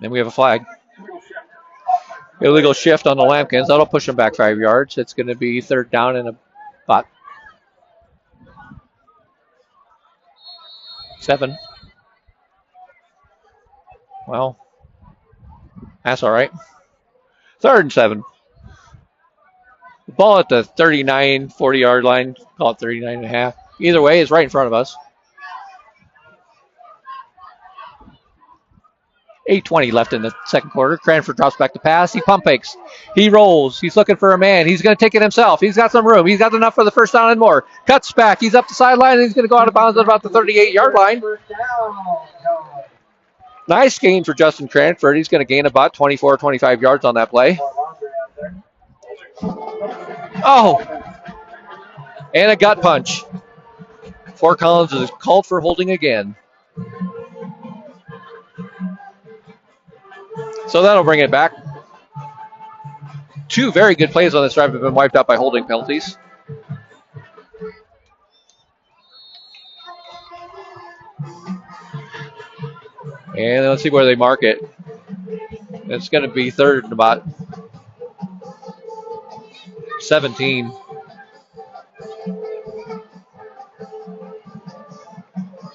Then we have a flag. Illegal shift on the Lambkins. That'll push them back 5 yards. It's going to be third down and about 7. Well, that's all right. 3rd and 7. The ball at the 39, 40-yard line. Call it 39 and a half. Either way, it's right in front of us. 8:20 left in the second quarter. Cranford drops back to pass. He pump fakes. He rolls. He's looking for a man. He's going to take it himself. He's got some room. He's got enough for the first down and more. Cuts back. He's up the sideline, and he's going to go out of bounds at about the 38-yard line. Nice gain for Justin Cranford. He's going to gain about 24, 25 yards on that play. Oh! And a gut punch. Fort Collins is called for holding again. So that'll bring it back. 2 very good plays on this drive have been wiped out by holding penalties. And let's see where they mark it. It's going to be 3rd and about 17. So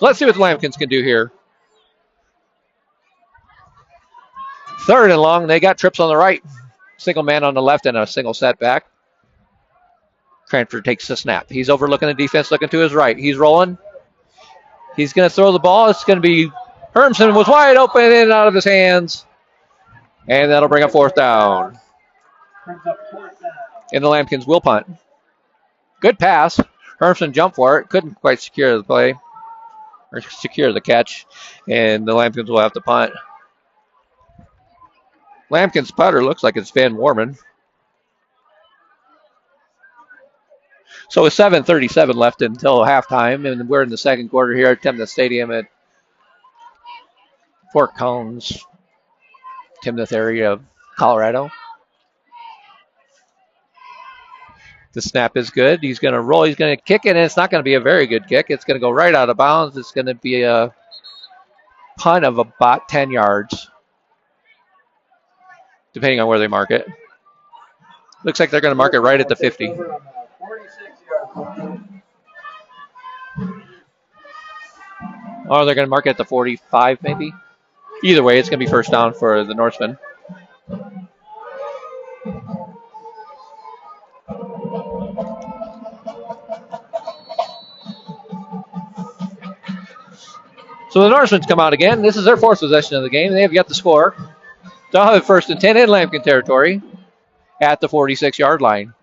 let's see what the Lambkins can do here. 3rd and long. They got trips on the right. Single man on the left and a single setback. Cranford takes the snap. He's overlooking the defense, looking to his right. He's rolling. He's going to throw the ball. It's going to be Hermson was wide open in and out of his hands. And that'll bring up 4th down. And the Lambkins will punt. Good pass. Hermson jumped for it. Couldn't quite secure the play. Or secure the catch. And the Lambkins will have to punt. Lambkins putter looks like it's Van Warman. So with 7:37 left until halftime, and we're in the second quarter here at Timnath Stadium at Fort Collins, Timnath area of Colorado. The snap is good. He's going to roll. He's going to kick it, and it's not going to be a very good kick. It's going to go right out of bounds. It's going to be a punt of about 10 yards. Depending on where they mark it. Looks like they're going to mark it right at the 50. Or they're going to mark it at the 45 maybe. Either way, it's going to be first down for the Norsemen. So the Norsemen come out again. This is their 4th possession of the game. They have got the score. They'll have it 1st and 10 in Lambkin territory at the 46-yard line.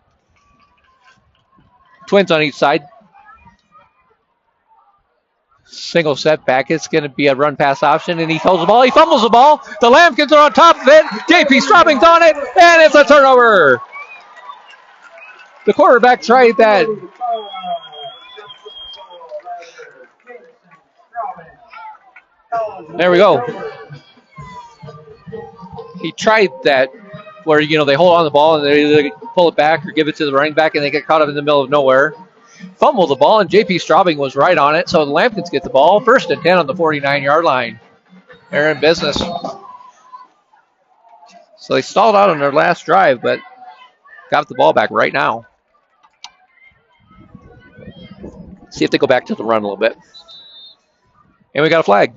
Twins on each side. Single setback. It's going to be a run-pass option, and he holds the ball. He fumbles the ball. The Lambkins are on top of it. J.P. Straubing's on it, and it's a turnover. The quarterback tried that. There we go. He tried that where, they hold on the ball and they either pull it back or give it to the running back and they get caught up in the middle of nowhere. Fumble the ball, and J.P. Straubing was right on it, so the Lambkins get the ball. 1st and 10 on the 49-yard line. They're in business. So they stalled out on their last drive, but got the ball back right now. See if they go back to the run a little bit. And we got a flag.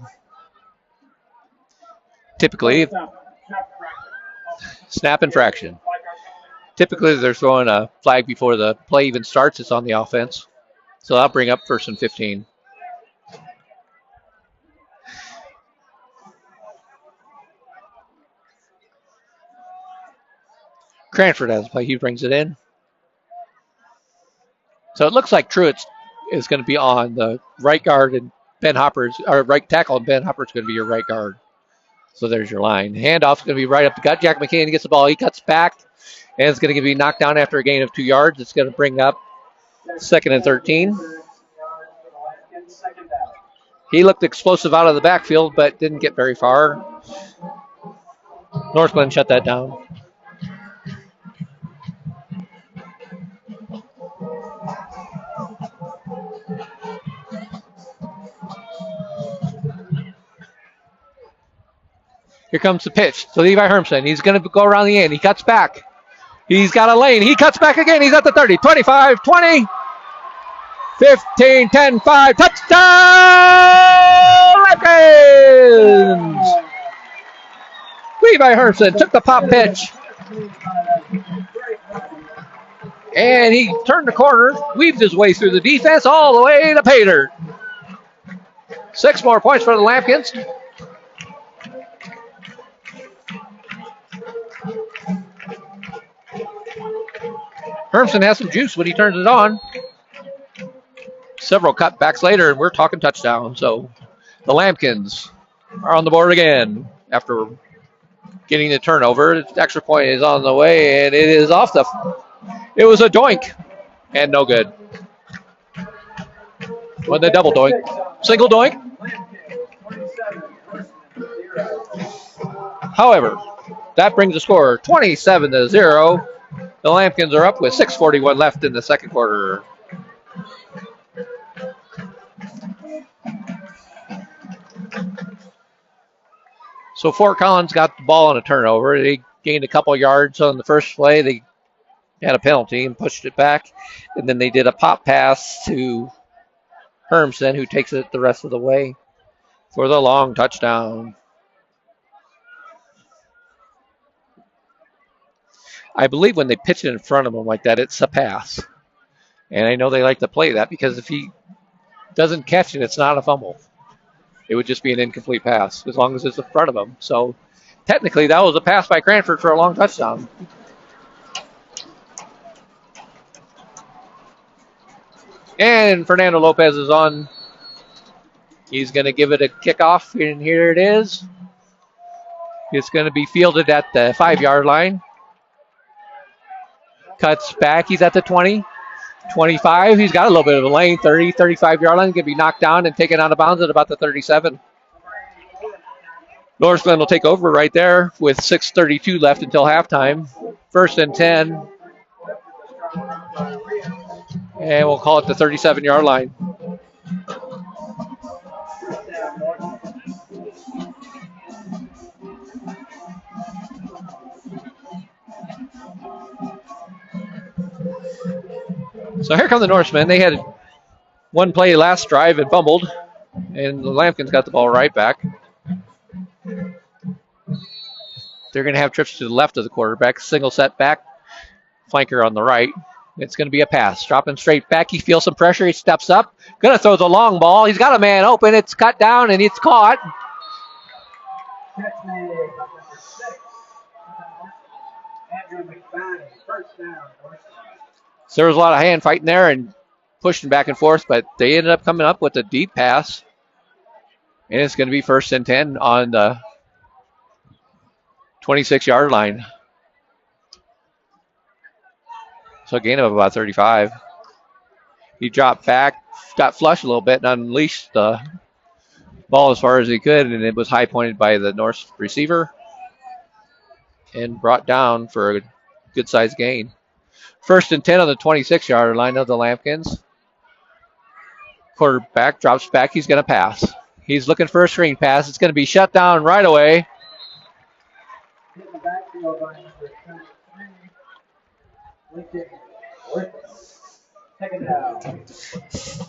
Typically, snap infraction. Typically, they're throwing a flag before the play even starts. It's on the offense. So that'll bring up 1st and 15. Cranford has a play. He brings it in. So it looks like Truitt is going to be on the right guard, and Ben Hopper's, or right tackle, and Ben Hopper's going to be your right guard. So there's your line. Handoff's going to be right up the gut. Jack McCain gets the ball. He cuts back, and it's going to be knocked down after a gain of 2 yards. It's going to bring up 2nd and 13. He looked explosive out of the backfield, but didn't get very far. Northglenn shut that down. Here comes the pitch to Levi Hermsen. He's going to go around the end. He cuts back. He's got a lane. He cuts back again. He's at the 30, 25, 20, 15, 10, 5. Touchdown, Lambkins! Levi Hermsen took the pop pitch. And he turned the corner, weaved his way through the defense all the way to pay dirt. 6 more points for the Lambkins. Hermsen has some juice when he turns it on. Several cutbacks later, and we're talking touchdown. So the Lambkins are on the board again after getting the turnover. The extra point is on the way, and it is off the... It was a doink, and no good. Wasn't a double doink. Single doink. However, that brings the score 27-0. The Lambkins are up with 6:41 left in the second quarter. So Fort Collins got the ball on a turnover. They gained a couple yards on the first play. They had a penalty and pushed it back. And then they did a pop pass to Hermsen, who takes it the rest of the way for the long touchdown. I believe when they pitch it in front of him like that, it's a pass. And I know they like to play that because if he doesn't catch it, it's not a fumble. It would just be an incomplete pass as long as it's in front of him. So technically that was a pass by Cranford for a long touchdown. And Fernando Lopez is on. He's going to give it a kickoff, and here it is. It's going to be fielded at the 5-yard line. Cuts back. He's at the 20, 25. He's got a little bit of a lane. 30, 35-yard line. Going to be knocked down and taken out of bounds at about the 37. Northglenn will take over right there with 6:32 left until halftime. 1st and 10. And we'll call it the 37-yard line. So here come the Norsemen. They had one play last drive and fumbled, and the Lambkins got the ball right back. They're going to have trips to the left of the quarterback, single set back, flanker on the right. It's going to be a pass. Dropping straight back. He feels some pressure. He steps up. Going to throw the long ball. He's got a man open. It's cut down, and it's caught. So there was a lot of hand fighting there and pushing back and forth, but they ended up coming up with a deep pass. And it's going to be 1st and 10 on the 26-yard line. So a gain of about 35. He dropped back, got flushed a little bit, and unleashed the ball as far as he could, and it was high pointed by the Norse receiver and brought down for a good-sized gain. 1st and 10 on the 26-yard line of the Lambkins. Quarterback drops back. He's going to pass. He's looking for a screen pass. It's going to be shut down right away.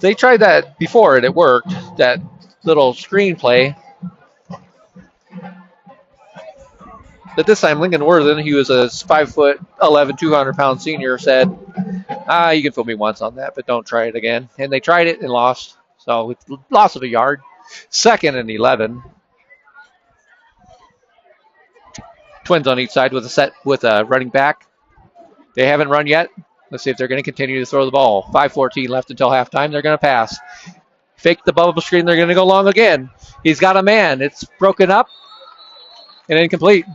They tried that before and it worked, that little screen play. But this time Lincoln Worthen, he was a 5'11", 200-pound senior, said, you can fool me once on that, but don't try it again. And they tried it and lost. So it's loss of a yard. 2nd and 11. Twins on each side with a running back. They haven't run yet. Let's see if they're going to continue to throw the ball. 5:14 left until halftime. They're going to pass. Fake the bubble screen. They're going to go long again. He's got a man. It's broken up and incomplete.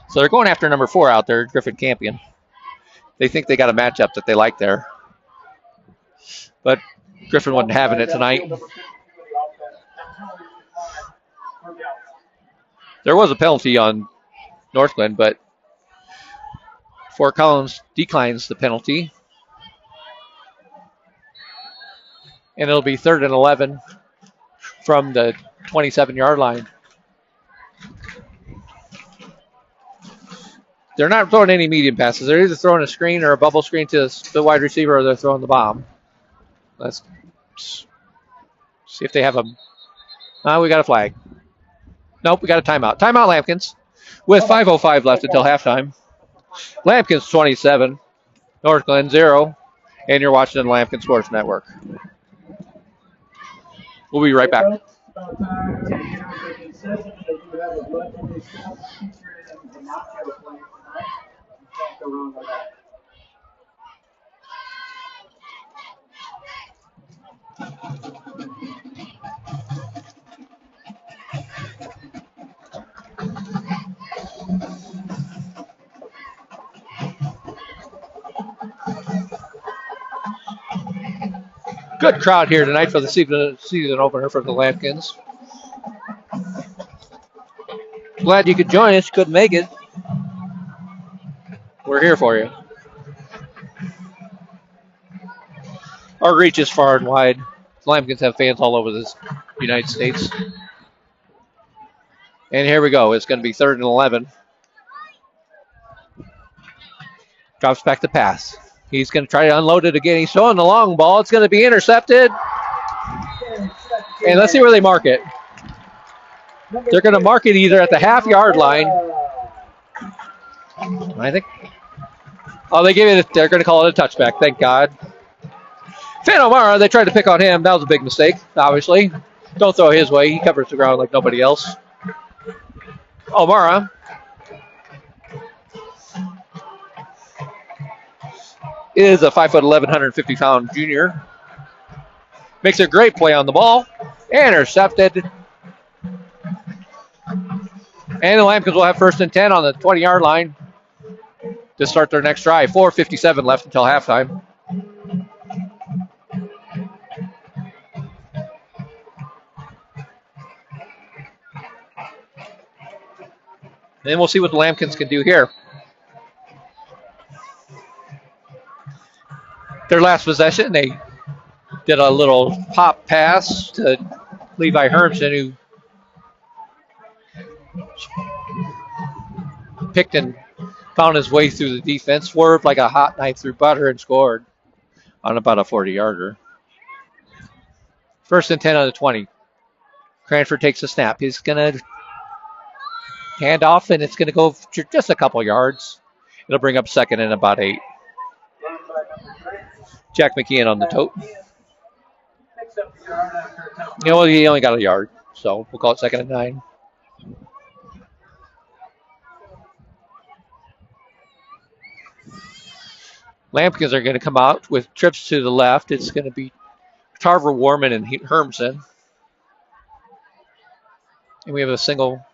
So they're going after number 4 out there, Griffin Campion. They think they got a matchup that they like there. But Griffin wasn't having it tonight. There was a penalty on Northglenn, but Fort Collins declines the penalty. And it'll be 3rd and 11 from the 27-yard line. They're not throwing any medium passes. They're either throwing a screen or a bubble screen to the wide receiver, or they're throwing the bomb. Let's see if they have a... we got a flag. Nope, we got a timeout. Timeout, Lambkins. With 5:05 left until halftime. Lambkins 27, Northglenn 0, and you're watching the Lambkins Sports Network. We'll be right back. Good crowd here tonight for the season opener for the Lambkins. Glad you could join us. Couldn't make it. We're here for you. Our reach is far and wide. Lambkins have fans all over the United States. And here we go. It's going to be 3rd and 11. Drops back to pass. He's going to try to unload it again. He's throwing the long ball. It's going to be intercepted. And let's see where they mark it. They're going to mark it either at the half-yard line. I think. Oh, they gave it. They're going to call it a touchback. Thank God. Fan O'Mara, they tried to pick on him. That was a big mistake, obviously. Don't throw his way. He covers the ground like nobody else. O'Mara. Is a 5'11", 150-pound junior. Makes a great play on the ball. Intercepted. And the Lambkins will have 1st and 10 on the 20-yard line to start their next drive. 4:57 left until halftime. Then we'll see what the Lambkins can do here. Their last possession, they did a little pop pass to Levi Hermson, who picked and found his way through the defense, swerved like a hot knife through butter, and scored on about a 40-yarder. 1st and 10 on the 20. Cranford takes a snap. He's going to hand off, and it's going to go just a couple yards. It'll bring up 2nd and about 8. Jack McKeon on the tote. He only got a yard, so we'll call it 2nd and 9. Lambkins are going to come out with trips to the left. It's going to be Tarver, Warman, and Hermson. And we have a single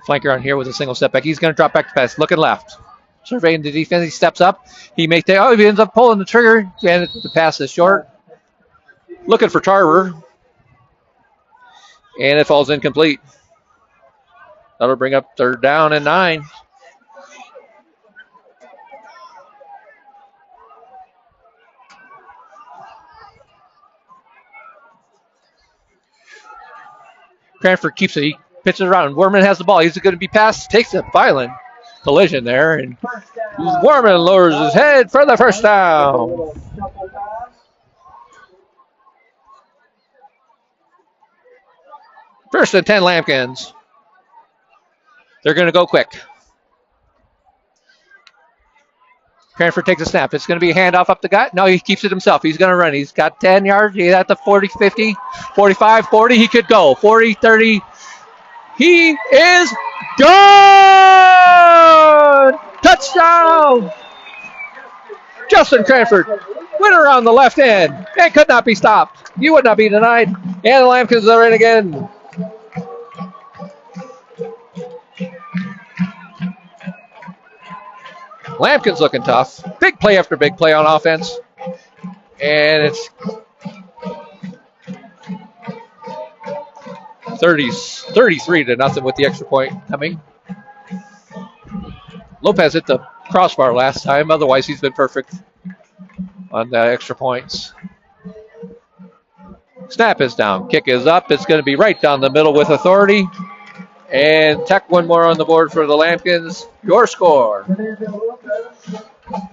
flanker on here with a single step back. He's going to drop back to pass, looking left. Surveying the defense, he steps up. He ends up pulling the trigger, and the pass is short. Looking for Tarver. And it falls incomplete. That'll bring up 3rd down and 9. Cranford keeps it. He pitches it around. Warman has the ball. He's going to be passed. Takes a violent collision there. And Warman lowers his head for the 1st down. First and 10 Lambkins. They're going to go quick. Cranford takes a snap. It's going to be a handoff up the gut. No, he keeps it himself. He's going to run. He's got 10 yards. He's at the 40, 50, 45, 40. He could go. 40, 30. He is gone! Touchdown! Justin Cranford went around the left end and could not be stopped. You would not be denied. And the Lambkins are in again. Lambkins looking tough. Big play after big play on offense. And it's 33-0 with the extra point coming. Lopez hit the crossbar last time. Otherwise, he's been perfect on the extra points. Snap is down. Kick is up. It's going to be right down the middle with authority. And Tech one more on the board for the Lambkins. Your score.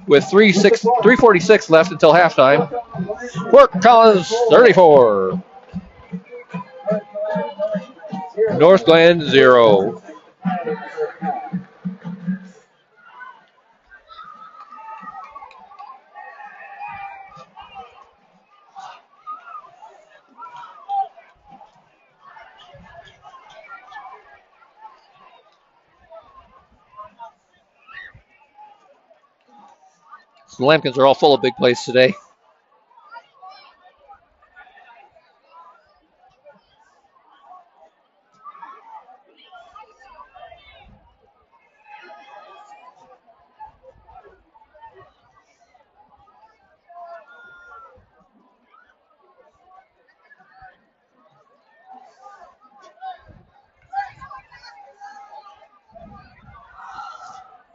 With 3:46 left until halftime. Fort Collins 34. Northglenn 0. The Lambkins are all full of big plays today.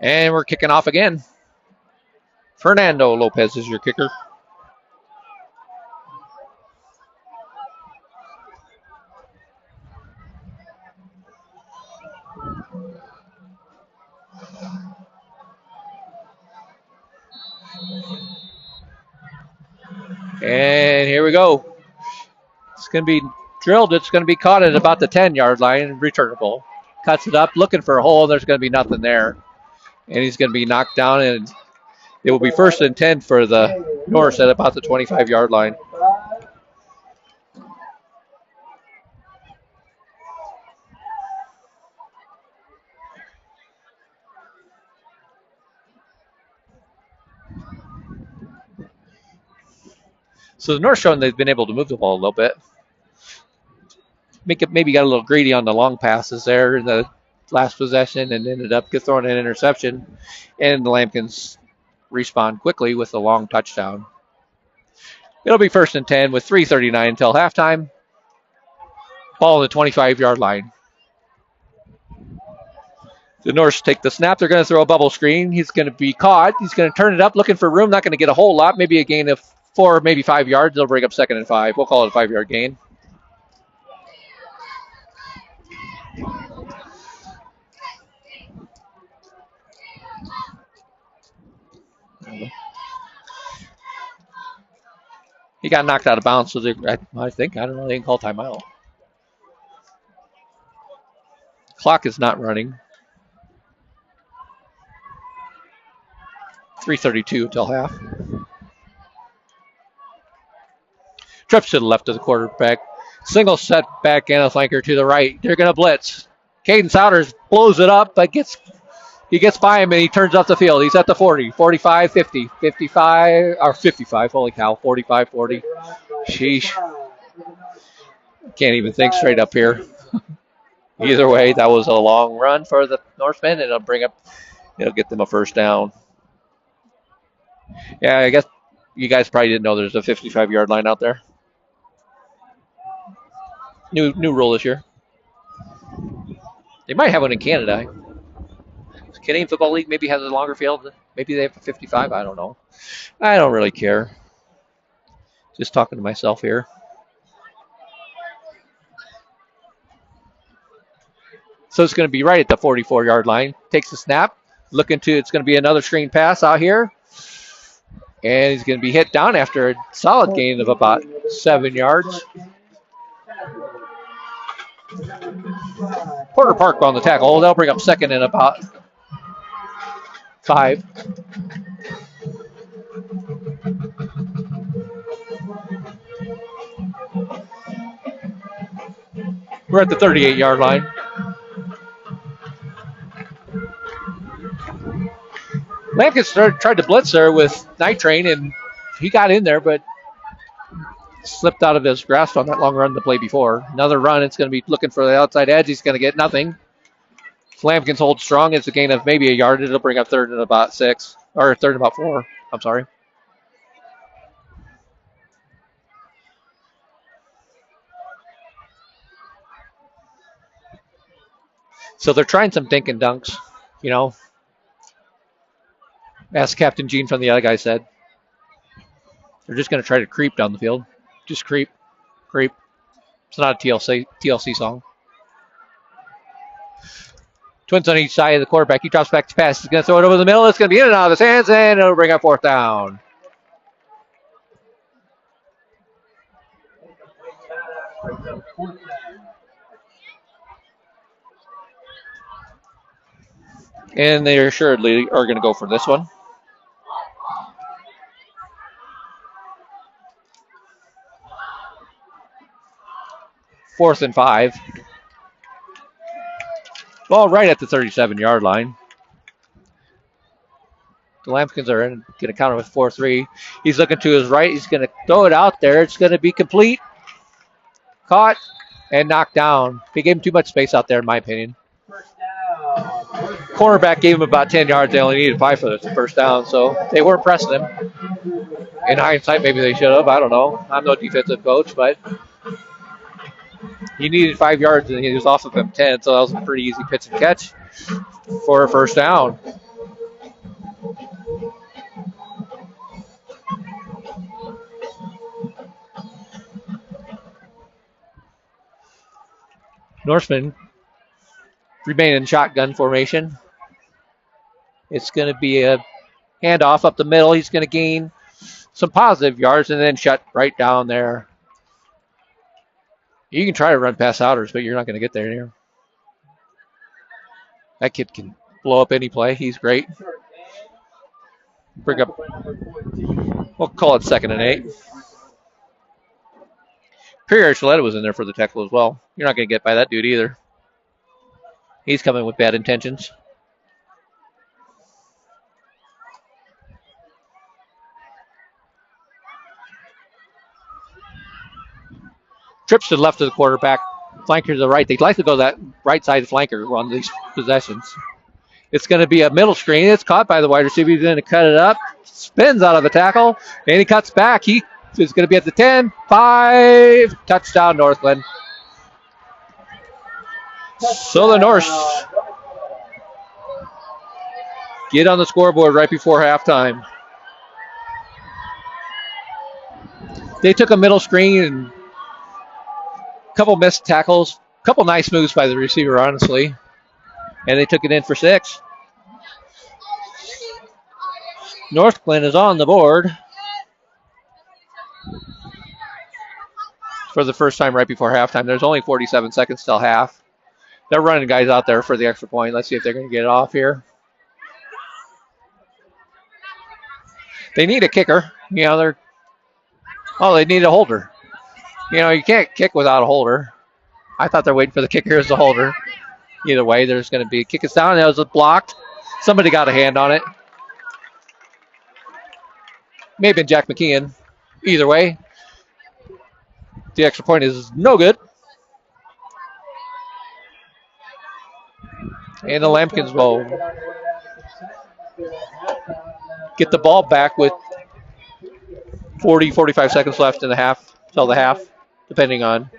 And we're kicking off again. Fernando Lopez is your kicker. And here we go. It's going to be drilled. It's going to be caught at about the 10-yard line. Returnable. Cuts it up, looking for a hole. There's going to be nothing there. And he's going to be knocked down, and it will be 1st and 10 for the Norse at about the 25-yard line. So the Norse showing they've been able to move the ball a little bit. Maybe got a little greedy on the long passes there in the last possession and ended up throwing an interception. And the Lambkins respond quickly with a long touchdown. It'll be 1st and 10 with 3:39 until halftime. Ball on the 25-yard line. The Norse take the snap. They're going to throw a bubble screen. He's going to be caught. He's going to turn it up, looking for room. Not going to get a whole lot. Maybe a gain of 4, maybe 5 yards. They'll bring up 2nd and 5. We'll call it a 5-yard gain. He got knocked out of bounds, so I think, I don't know, they can call timeout. Clock is not running. 3:32 until half. Trips to the left of the quarterback. Single set back and a flanker to the right. They're going to blitz. Caden Souders blows it up, but he gets by him and he turns off the field. He's at the 40, 45, 50, 55, or 55. Holy cow, 45, 40. Sheesh. Can't even think straight up here. Either way, that was a long run for the Norsemen, and it'll get them a 1st down. Yeah, I guess you guys probably didn't know there's a 55-yard line out there. New rule this year. They might have one in Canada. The Canadian Football League maybe has a longer field. Maybe they have a 55. I don't know. I don't really care. Just talking to myself here. So it's going to be right at the 44-yard line. Takes the snap. It's going to be another screen pass out here. And he's going to be hit down after a solid gain of about 7 yards. Porter Park on the tackle. They'll bring up 2nd and about 5. We're at the 38-yard line. Lambkins tried to blitz there with Night Train, and he got in there, but slipped out of his grasp on that long run the play before. Another run, it's going to be looking for the outside edge. He's going to get nothing. Lambkins hold strong. It's a gain of maybe a yard. It'll bring up 3rd and about 6, or 3rd and about 4. I'm sorry. So they're trying some dink and dunks, you know. As Captain Gene from the other guy said. They're just going to try to creep down the field. Just creep, creep. It's not a TLC song. Twins on each side of the quarterback. He drops back to pass. He's going to throw it over the middle. It's going to be in and out of his hands, and it'll bring up fourth down. And they assuredly are going to go for this one. Fourth and 5. Ball right at the 37-yard line. The Lambkins are going to counter with 4-3. He's looking to his right. He's going to throw it out there. It's going to be complete. Caught and knocked down. They gave him too much space out there, in my opinion. Cornerback gave him about 10 yards. They only needed 5 for the first down, so they weren't pressing him. In hindsight, maybe they should have. I don't know. I'm no defensive coach, but he needed 5 yards, and he was off of him 10, so that was a pretty easy pitch and catch for a first down. Norseman remain in shotgun formation. It's going to be a handoff up the middle. He's going to gain some positive yards and then shut right down there. You can try to run past outers, but you're not going to get there here. That kid can blow up any play. He's great. Bring up, we'll call it 2nd and 8. Pierre Archuleta was in there for the tackle as well. You're not going to get by that dude either. He's coming with bad intentions. Trips to the left of the quarterback. Flanker to the right. They'd like to go that right side flanker on these possessions. It's going to be a middle screen. It's caught by the wide receiver. He's going to cut it up. Spins out of the tackle. And he cuts back. He is going to be at the 10. 5. Touchdown, Northglenn. So the Norse get on the scoreboard right before halftime. They took a middle screen and a couple missed tackles, a couple nice moves by the receiver, honestly. And they took it in for 6. Northglenn is on the board for the first time right before halftime. There's only 47 seconds till half. They're running guys out there for the extra point. Let's see if they're going to get it off here. They need a kicker. You know, they need a holder. You know, you can't kick without a holder. I thought they're waiting for the kicker as a holder. Either way, there's going to be a kick. It's down. That was blocked. Somebody got a hand on it. Maybe been Jack McKeon. Either way, the extra point is no good. And the Lambkins will get the ball back with 40, 45 seconds left in the half, till the half, depending on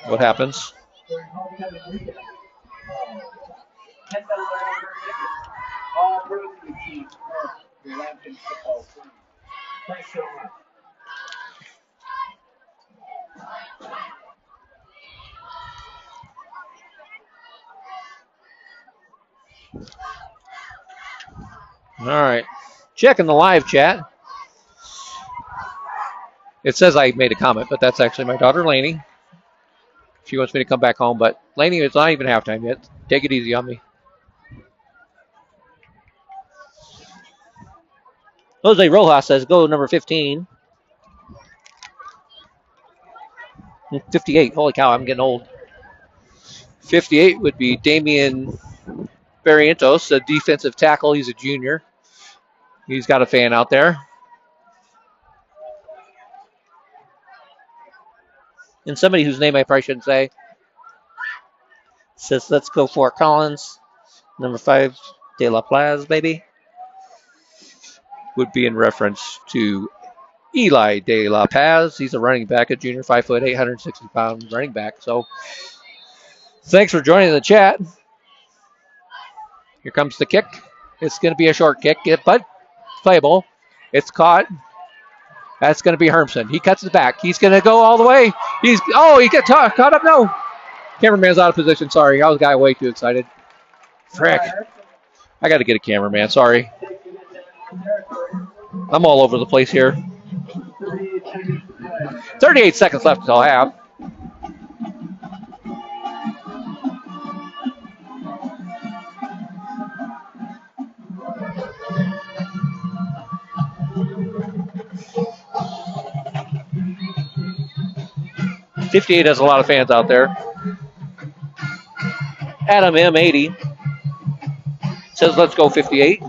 what happens. All right, checking the live chat. It says I made a comment, but that's actually my daughter, Lainey. She wants me to come back home, but Lainey, it's not even halftime yet. Take it easy on me. Jose Rojas says, go number 15. 58. Holy cow, I'm getting old. 58 would be Damian Barrientos, a defensive tackle. He's a junior. He's got a fan out there. And somebody whose name I probably shouldn't say says, let's go Fort Collins. Number 5, De La Plaza, baby. Would be in reference to Eli De La Paz. He's a running back, a junior, 5'8", 160-pound running back. So thanks for joining the chat. Here comes the kick. It's going to be a short kick, but playable. It's caught. That's going to be Hermson. He cuts it back. He's going to go all the way. He got caught up. No. Cameraman's out of position. Sorry. I was guy way too excited. Frick. I got to get a cameraman. Sorry. I'm all over the place here. 38 seconds left until half. '58 has a lot of fans out there. Adam M80 says, let's go 58.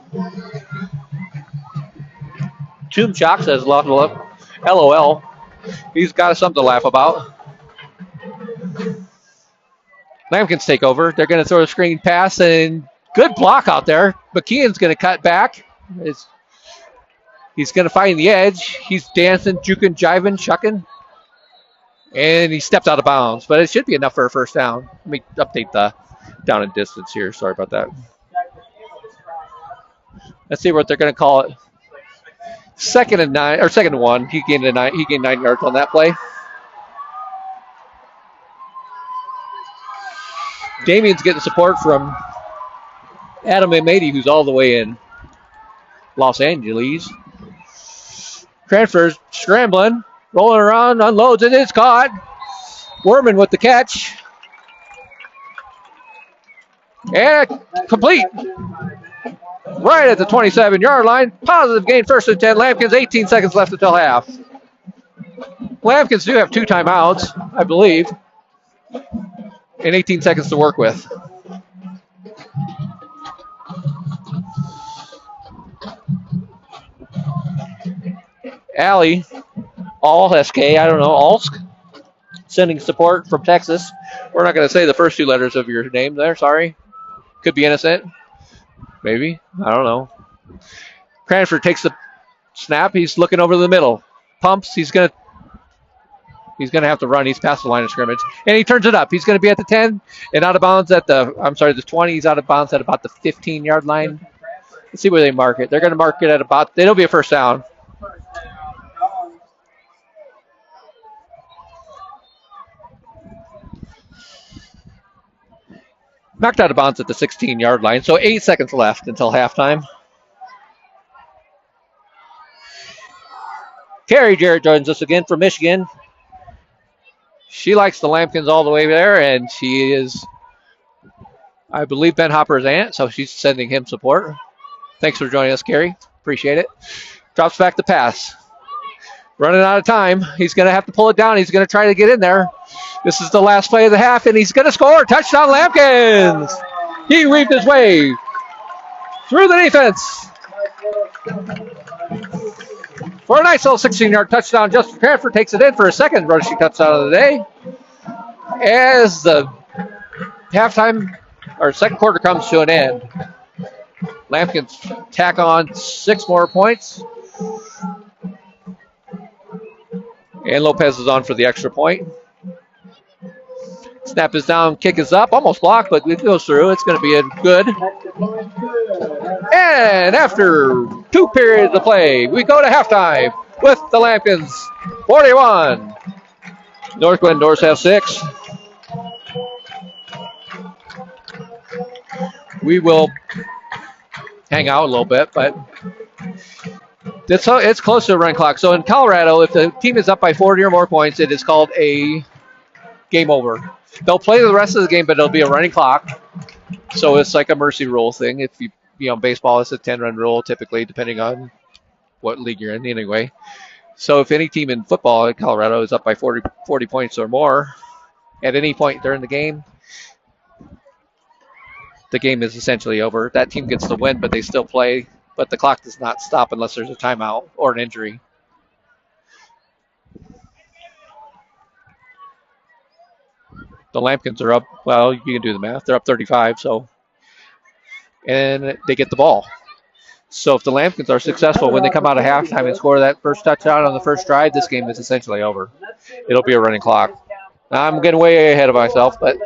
Tomb Shock says, LOL. He's got something to laugh about. Lambkins take over. They're going to throw a screen pass, and good block out there. McKeon's going to cut back. He's going to find the edge. He's dancing, juking, jiving, shucking. And he stepped out of bounds, but it should be enough for a first down. Let me update the down and distance here. Sorry about that. Let's see what they're going to call it. 2nd and 9, or 2nd and 1. He gained 9 yards on that play. Damien's getting support from Adam M80, who's all the way in Los Angeles. Cranford's scrambling, rolling around, unloads, and it's caught. Werman with the catch. And complete. Right at the 27-yard line. Positive gain, 1st and 10. Lambkins, 18 seconds left until half. Lambkins do have 2 timeouts, I believe, and 18 seconds to work with. Allie, SK, I don't know, Alsk, sending support from Texas. We're not going to say the first 2 letters of your name there, sorry. Could be innocent. Maybe. I don't know. Cranford takes the snap. He's looking over the middle. Pumps. He's gonna have to run. He's past the line of scrimmage. And he turns it up. He's going to be at the 10 and out of bounds at the 20. He's out of bounds at about the 15-yard line. Let's see where they mark it. They're going to mark it at about, it'll be a first down. Knocked out of bounds at the 16-yard line, so 8 seconds left until halftime. Carrie Jarrett joins us again from Michigan. She likes the Lambkins all the way there, and she is, I believe, Ben Hopper's aunt, so she's sending him support. Thanks for joining us, Carrie. Appreciate it. Drops back the pass. Running out of time. He's going to have to pull it down. He's going to try to get in there. This is the last play of the half, and he's going to score. Touchdown, Lambkins. He weaved his way through the defense for a nice little 16-yard touchdown. Justin Cranford takes it in for a second rushing touchdown of the day. As the halftime or second quarter comes to an end, Lambkins tack on 6 more points. And Lopez is on for the extra point. Snap is down, kick is up, almost blocked, but it goes through. It's going to be a good. And after 2 periods of play, we go to halftime with the Lambkins 41. Northglenn Norse have 6. We will hang out a little bit, but it's close to a run clock. So in Colorado, if the team is up by 40 or more points, it is called a game over. They'll play the rest of the game, but it'll be a running clock. So it's like a mercy rule thing. If you baseball, it's a 10-run rule typically, depending on what league you're in anyway. So if any team in football in Colorado is up by 40 points or more at any point during the game is essentially over. That team gets the win, but they still play. But the clock does not stop unless there's a timeout or an injury. The Lambkins are up. Well, you can do the math. They're up 35, and they get the ball. So if the Lambkins are successful when they come out of halftime and score that first touchdown on the first drive, this game is essentially over. It'll be a running clock. I'm getting way ahead of myself, but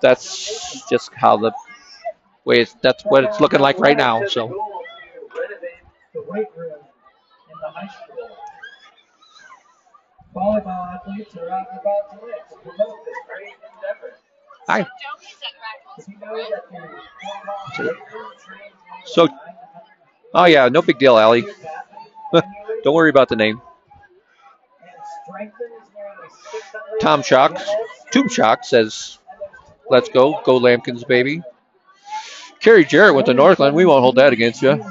that's just how that's what it's looking like right now. So Volleyball athletes are out and about tonight to promote this great endeavor. Hi. Did you know that the volleyball weight room trains So, more than 900 oh yeah, no big deal, Allie. athletes annually Don't worry about the name. and strengthens nearly 600 Tom Shock, adults Tomb Shock says, and there's let's 20 go. Go Lambkins, baby. veterans. Kerry Jarrett went to Northglenn. We won't hold that against you.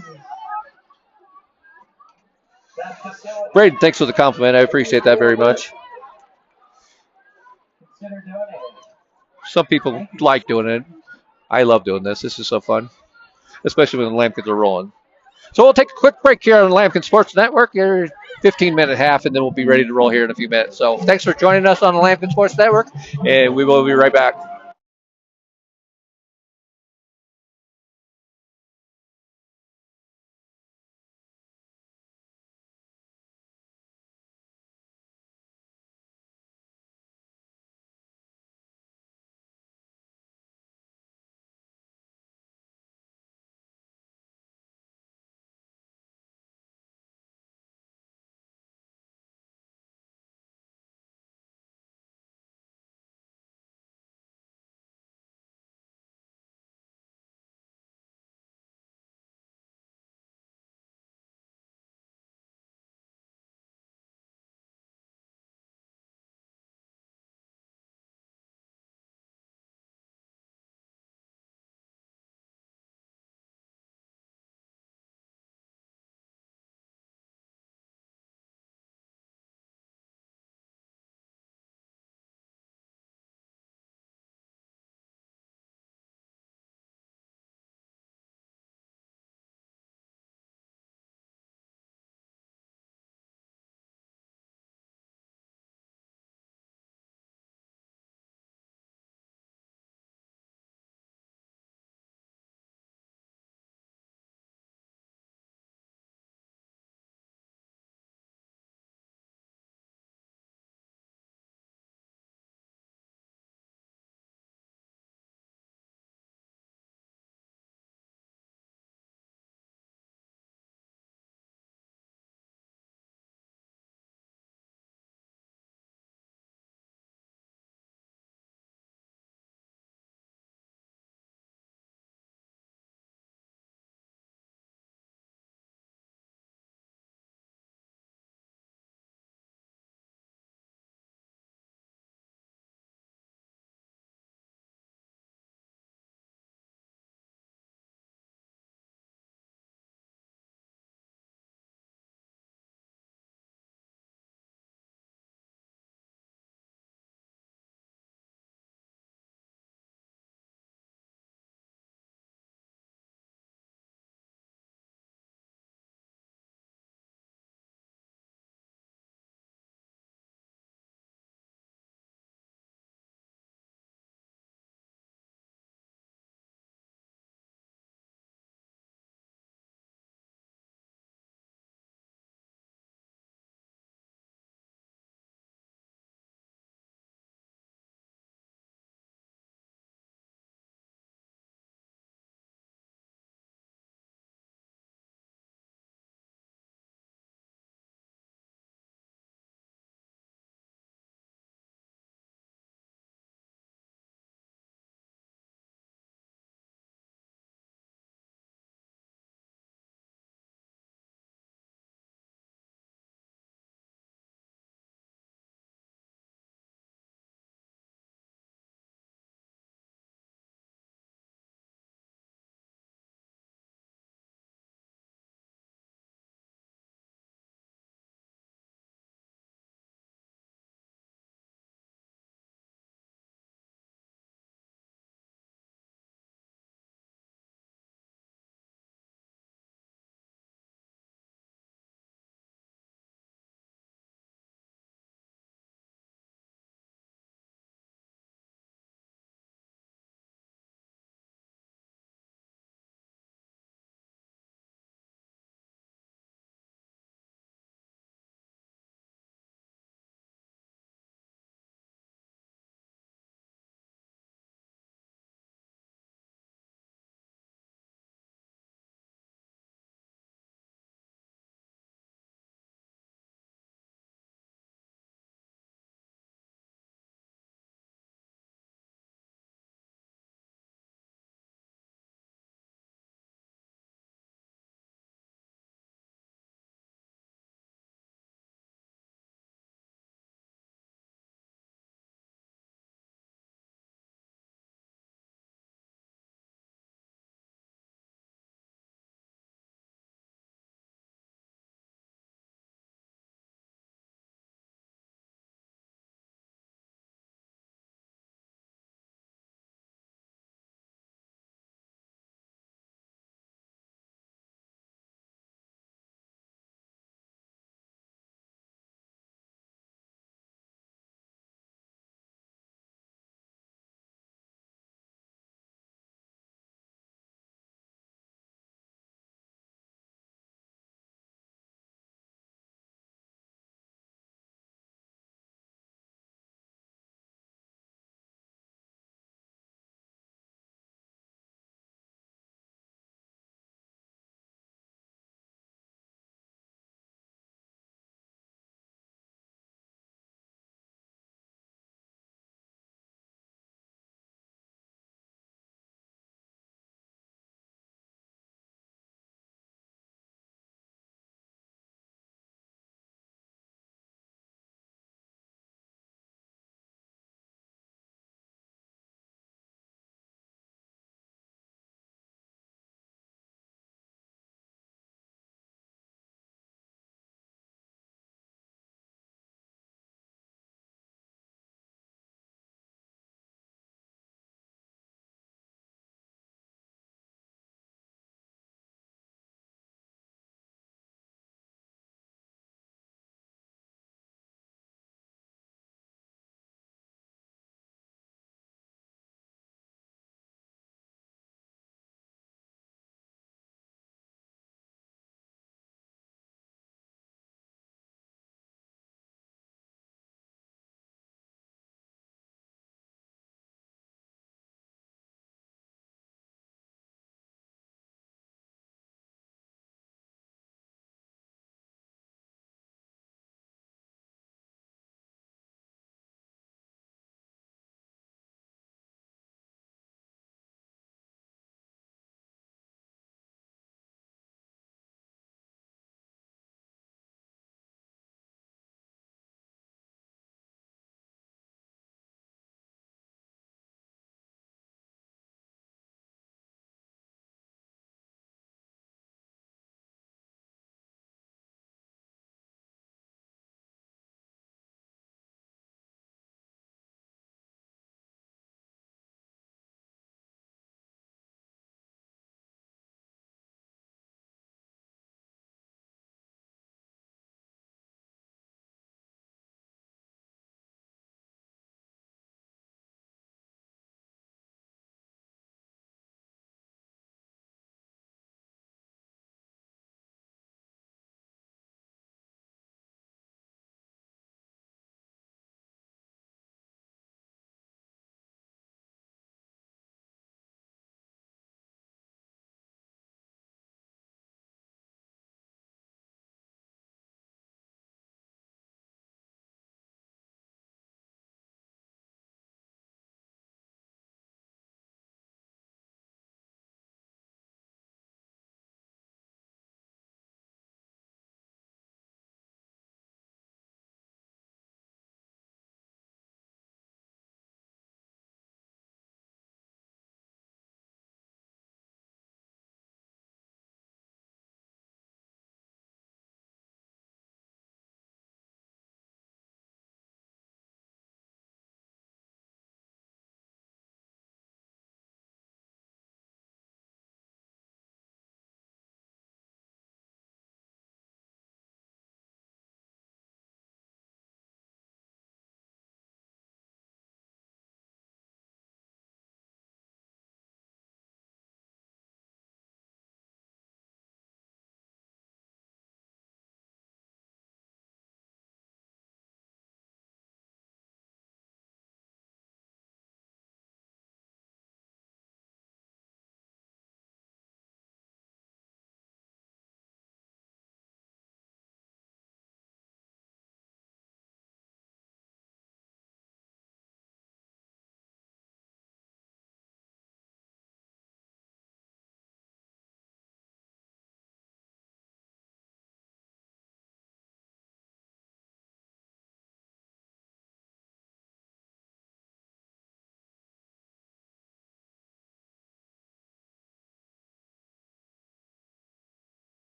That facility. Braden, thanks for the compliment. I appreciate that very much. Consider donating. Some people like doing it. I love doing this. This is so fun, especially when the Lambkins are rolling. So we'll take a quick break here on the Lambkin Sports Network. Here, 15-minute half, and then we'll be ready to roll here in a few minutes. So thanks for joining us on the Lambkin Sports Network, and we will be right back.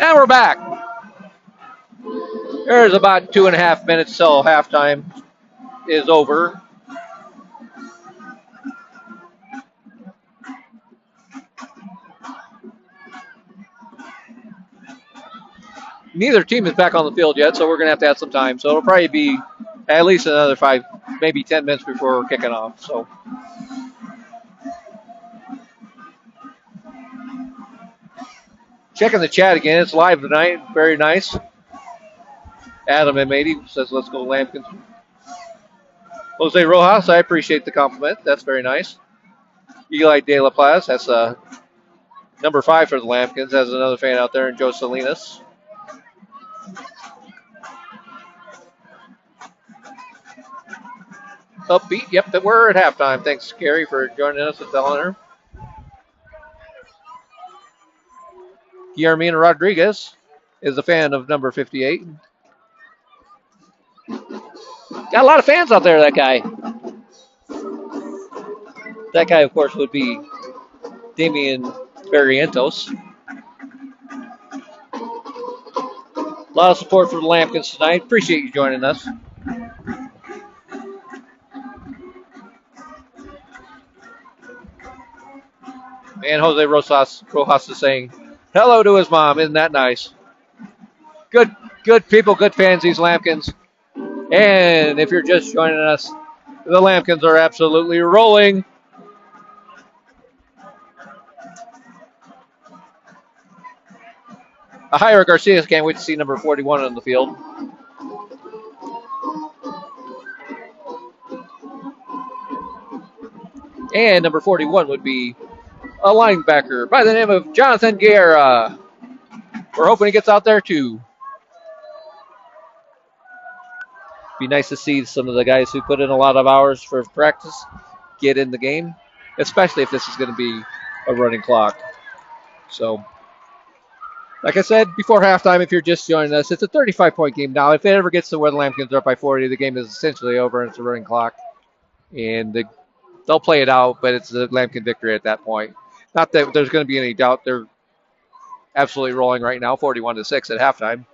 And we're back. There's about 2.5 minutes till halftime is over. Neither team is back on the field yet, so we're going to have some time. So it'll probably be at least another 5, maybe 10 minutes before we're kicking off. So checking the chat again. It's live tonight. Very nice. Adam M80 says, let's go Lambkins. Jose Rojas, I appreciate the compliment. That's very nice. Eli De La Paz, that's number 5 for the Lambkins. Has another fan out there, and Joe Salinas. Upbeat, yep, we're at halftime. Thanks, Gary, for joining us at the honor. Guillermina Rodriguez is a fan of number 58. Got a lot of fans out there, that guy. That guy, of course, would be Damian Barrientos. A lot of support for the Lambkins tonight. Appreciate you joining us. And Jose Rojas is saying hello to his mom. Isn't that nice? Good people, good fans, these Lambkins. And if you're just joining us, the Lambkins are absolutely rolling. Jairo Garcia can't wait to see number 41 on the field. And number 41 would be a linebacker by the name of Jonathan Guerra. We're hoping he gets out there too. Be nice to see some of the guys who put in a lot of hours for practice get in the game, especially if this is going to be a running clock. So, like I said before halftime, if you're just joining us, it's a 35-point game now. If it ever gets to where the Lambkins are up by 40, the game is essentially over and it's a running clock. And they'll play it out, but it's a Lambkin victory at that point. Not that there's going to be any doubt. They're absolutely rolling right now, 41-6 at halftime.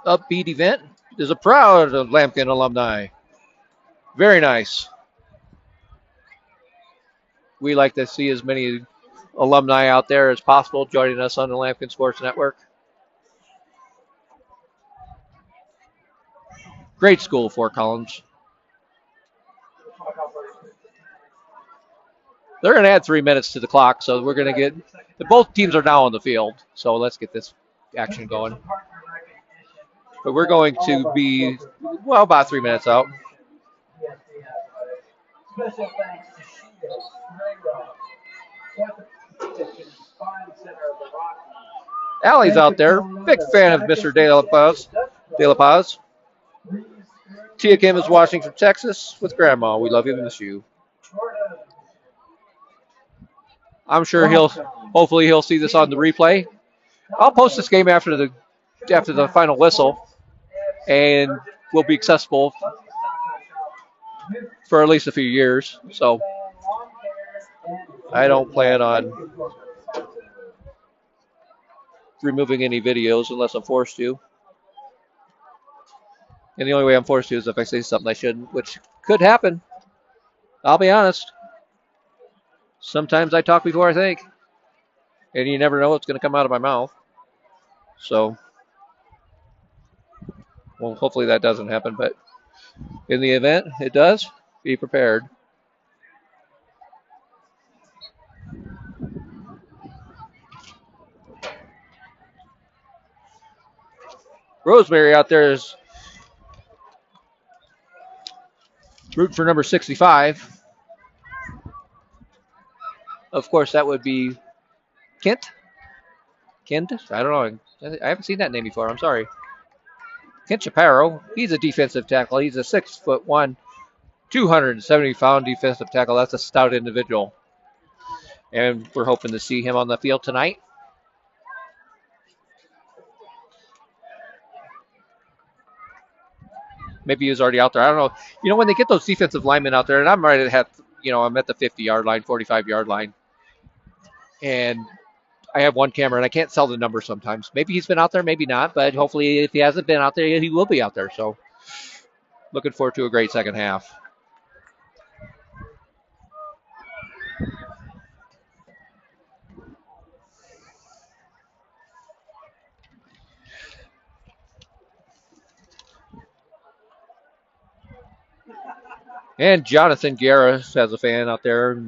Upbeat event is a proud Lambkin alumni. Very nice. We like to see as many alumni out there as possible joining us on the Lambkin Sports Network. Great school, Fort Collins. They're going to add 3 minutes to the clock, so we're going to get both teams are now on the field. So let's get this action going. But we're going to be, well, about 3 minutes out. Special thanks to Shields, Allie's out there. Big fan of Mr. De La Paz. Tia Kim is watching from Texas with Grandma. We love you and miss you. I'm sure hopefully he'll see this on the replay. I'll post this game after the final whistle, and will be accessible for at least a few years. So I don't plan on removing any videos unless I'm forced to. And the only way I'm forced to is if I say something I shouldn't, which could happen. I'll be honest. Sometimes I talk before I think, and you never know what's going to come out of my mouth. So, well, hopefully that doesn't happen, but in the event it does, be prepared. Rosemary out there is rooting for number 65. Of course, that would be Kent. I don't know. I haven't seen that name before. I'm sorry. Kent Chaparro. He's a defensive tackle. He's a 6'1", 270-pound defensive tackle. That's a stout individual. And we're hoping to see him on the field tonight. Maybe he was already out there. I don't know. You know, when they get those defensive linemen out there, and I'm right at, I'm at the 50-yard line, 45-yard line, and I have one camera, and I can't tell the number sometimes. Maybe he's been out there, maybe not, but hopefully if he hasn't been out there, he will be out there. So looking forward to a great second half. And Jonathan Guerra has a fan out there,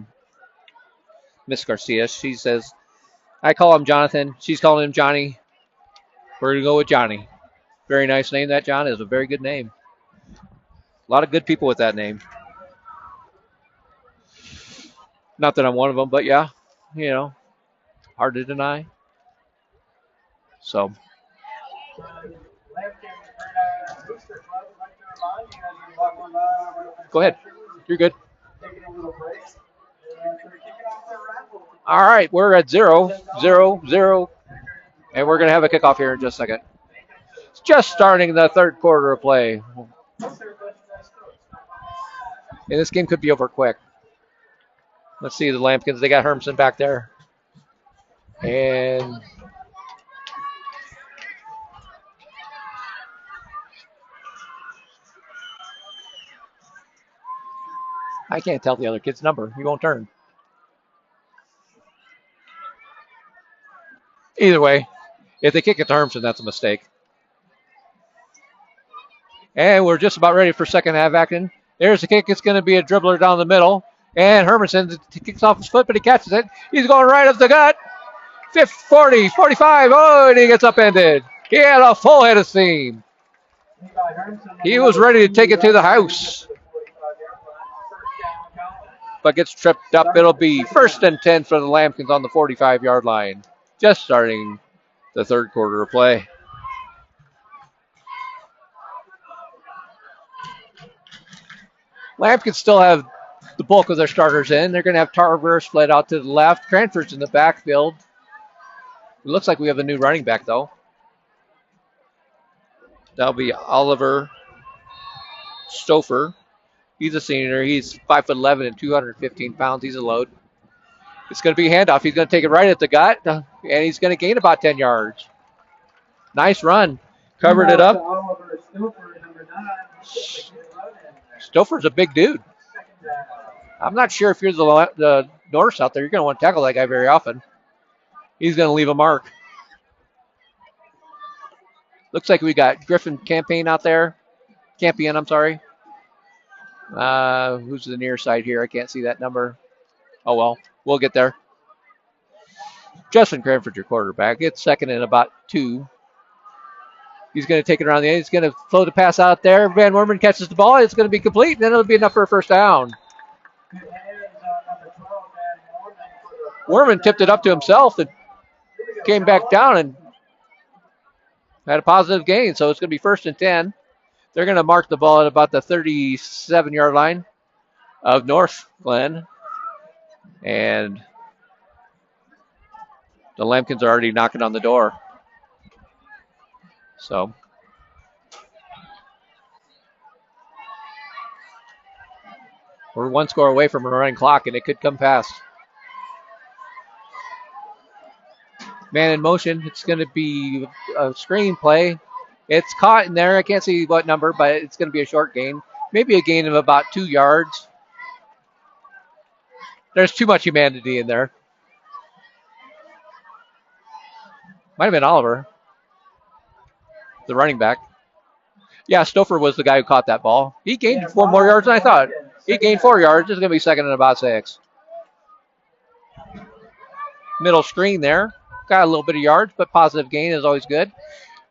Miss Garcia. She says, I call him Jonathan. She's calling him Johnny. We're going to go with Johnny. Very nice name, that, John. Is a very good name. A lot of good people with that name. Not that I'm one of them, but yeah, hard to deny. So, go ahead. You're good. All right, we're at 0-0-0, and we're going to have a kickoff here in just a second. It's just starting the third quarter of play. And this game could be over quick. Let's see the Lambkins. They got Hermson back there. And I can't tell the other kid's number. He won't turn. Either way, if they kick it to Hermson, that's a mistake. And we're just about ready for second half action. There's the kick. It's going to be a dribbler down the middle. And Hermanson kicks off his foot, but he catches it. He's going right up the gut. 50, 40, 45. Oh, and he gets upended. He had a full head of steam. He was ready to take it to the house. But gets tripped up. It'll be 1st and 10 for the Lambkins on the 45-yard line. Just starting the third quarter of play. Lambkins still have the bulk of their starters in. They're going to have Tarver split out to the left. Cranford's in the backfield. It looks like we have a new running back, though. That'll be Oliver Stouffer. He's a senior. He's 5'11" and 215 pounds. He's a load. It's going to be a handoff. He's going to take it right at the gut, and he's going to gain about 10 yards. Nice run. Covered it up. Stouffer's a big dude. I'm not sure if you're the Norse out there, you're going to want to tackle that guy very often. He's going to leave a mark. Looks like we got Griffin Campion out there. Campion, I'm sorry. Who's the near side here? I can't see that number. Oh, well, we'll get there. Justin Cranford, your quarterback. It's second and about 2. He's going to take it around the end. He's going to float the pass out there. Van Worman catches the ball. It's going to be complete, and then it'll be enough for a first down. Worman tipped it up to himself and came back down and had a positive gain. So it's going to be 1st and 10. They're going to mark the ball at about the 37-yard line of Northglenn. And the Lambkins are already knocking on the door. So we're one score away from a running clock, and it could come fast. Man in motion. It's going to be a screen play. It's caught in there. I can't see what number, but it's going to be a short gain. Maybe a gain of about 2 yards. There's too much humanity in there. Might have been Oliver, the running back. Yeah, Stouffer was the guy who caught that ball. He gained 4 more yards than I thought. He gained 4 yards. It's going to be second and about 6. Middle screen there. Got a little bit of yards, but positive gain is always good.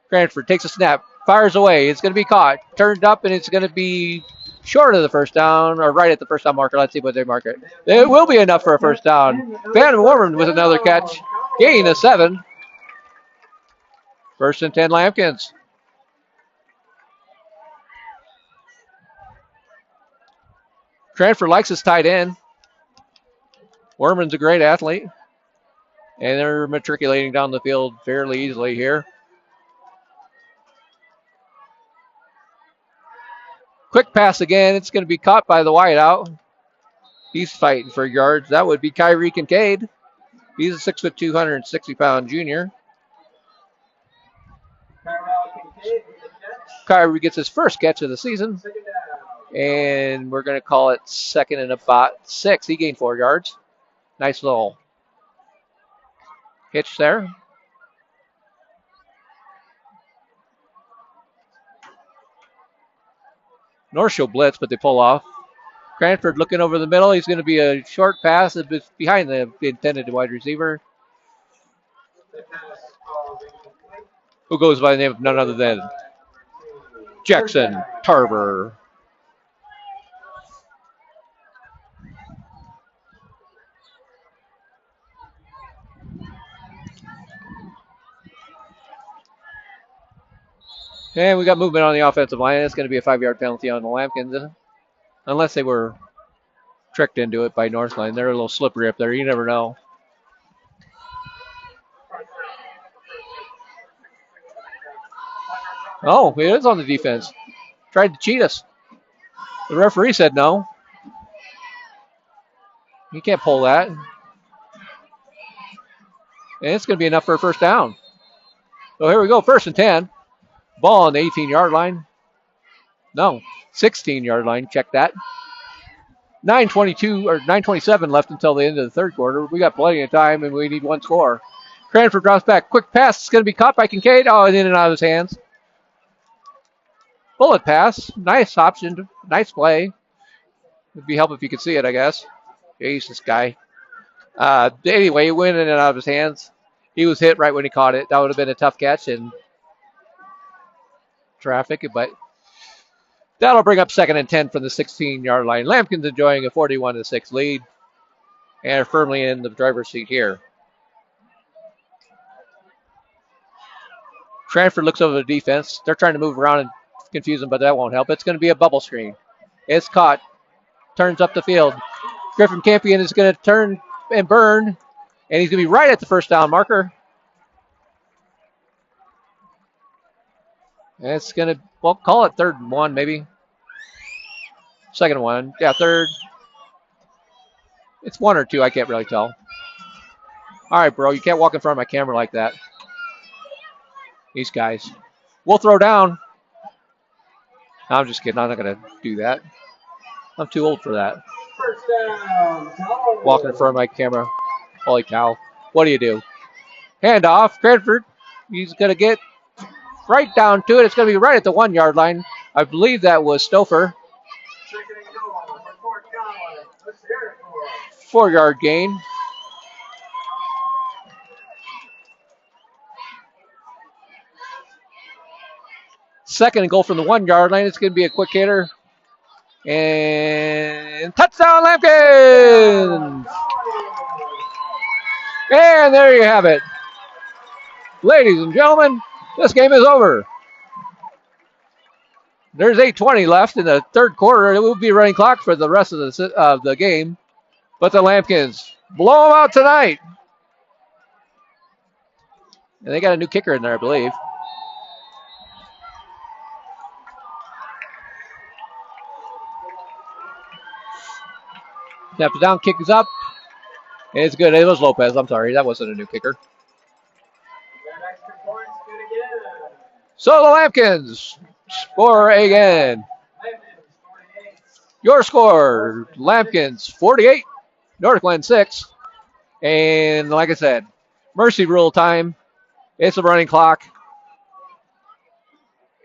Cranford takes a snap, fires away. It's going to be caught. Turned up, and it's going to be short of the first down, or right at the first down marker. Let's see what they mark it. It will be enough for a first down. Van Worman with another catch. Gain of 7. 1st and 10 Lambkins. Cranford likes his tight end. Worman's a great athlete. And they're matriculating down the field fairly easily here. Quick pass again. It's going to be caught by the wideout. He's fighting for yards. That would be Kyrie Kincaid. He's a 6'2", 260-pound junior. Kyrie gets his first catch of the season. And we're going to call it second and about 6. He gained 4 yards. Nice little hitch there. Norse will blitz, but they pull off. Cranford looking over the middle. He's going to be a short pass behind the intended wide receiver, who goes by the name of none other than Jackson Tarver. And we got movement on the offensive line. It's going to be a 5-yard penalty on the Lambkins, unless they were tricked into it by Northglenn. They're a little slippery up there. You never know. Oh, it is on the defense. Tried to cheat us. The referee said no. You can't pull that. And it's going to be enough for a first down. So here we go, 1st and 10. Ball on the 18-yard line. No, 16-yard line. Check that. 9:22 or 9:27 left until the end of the third quarter. We got plenty of time, and we need one score. Cranford drops back. Quick pass. It's going to be caught by Kincaid. Oh, in and out of his hands. Bullet pass. Nice option. Nice play. Would be helpful if you could see it, I guess. Jeez, this guy. Anyway, it went in and out of his hands. He was hit right when he caught it. That would have been a tough catch in traffic, but that'll bring up 2nd and 10 from the 16-yard line. Lambkins enjoying a 41-6 lead and are firmly in the driver's seat here. Cranford looks over the defense. They're trying to move around and confuse them, but that won't help. It's going to be a bubble screen. It's caught. Turns up the field. Griffin Campion is going to turn and burn, and he's going to be right at the first down marker. And it's going to, well, call it 3rd and 1 maybe. 2nd and 1. Yeah, 3rd. It's 1 or 2. I can't really tell. All right, bro. You can't walk in front of my camera like that. These guys. We'll throw down. No, I'm just kidding. I'm not going to do that. I'm too old for that. First down. Walking in front of my camera. Holy cow. What do you do? Handoff. Cranford. He's going to get right down to it. It's going to be right at the 1-yard line. I believe that was Stouffer. 4-yard gain. Second and goal from the 1-yard line. It's going to be a quick hitter. And touchdown, Lambkins! And there you have it. Ladies and gentlemen, this game is over. There's 8:20 left in the third quarter. It will be running clock for the rest of the game. But the Lambkins blow them out tonight. And they got a new kicker in there, I believe. Snap it down, kick is up. And it's good. It was Lopez. I'm sorry. That wasn't a new kicker. So the Lambkins score again. Your score, Lambkins 48, Northglenn 6. And like I said, mercy rule time. It's a running clock.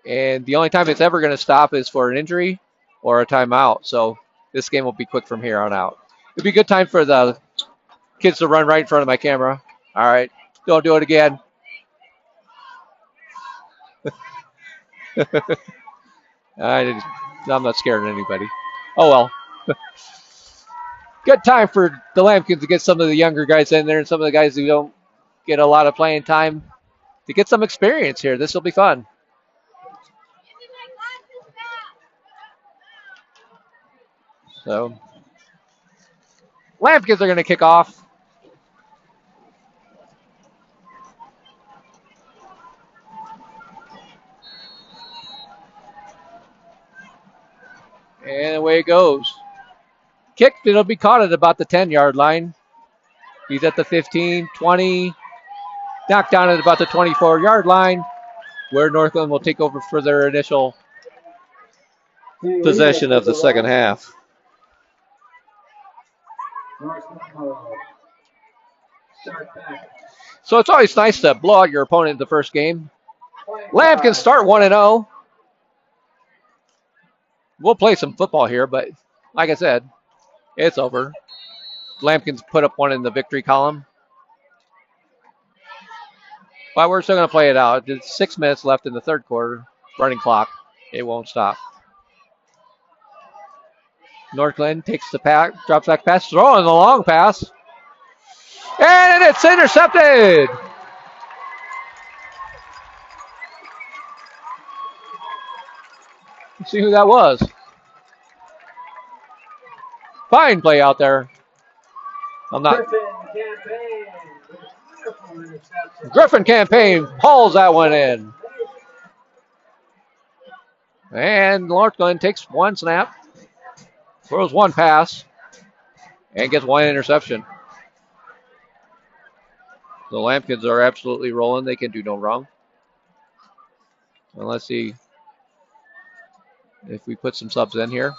And the only time it's ever going to stop is for an injury or a timeout. So this game will be quick from here on out. It'll be a good time for the kids to run right in front of my camera. All right. Don't do it again. I'm not scared of anybody. Oh, well. Good time for the Lambkins to get some of the younger guys in there and some of the guys who don't get a lot of playing time to get some experience here. This will be fun. So, Lambkins are going to kick off. And away it goes. Kicked, it'll be caught at about the 10-yard line. He's at the 15, 20, knocked down at about the 24-yard line, where Northglenn will take over for their initial possession of the second half. So it's always nice to blow out your opponent in the first game. Lambkins start 1-0. We'll play some football here, but like I said, it's over. Lambkins put up one in the victory column. But we're still going to play it out. There's 6 minutes left in the third quarter. Running clock. It won't stop. Northglenn takes the pack, drops back pass, throwing the long pass. And it's intercepted. Let's see who that was. Fine play out there. I'm not. Griffin Campaign hauls that one in. And Northglenn takes one snap, throws one pass, and gets one interception. The Lambkins are absolutely rolling. They can do no wrong. And let's see if we put some subs in here.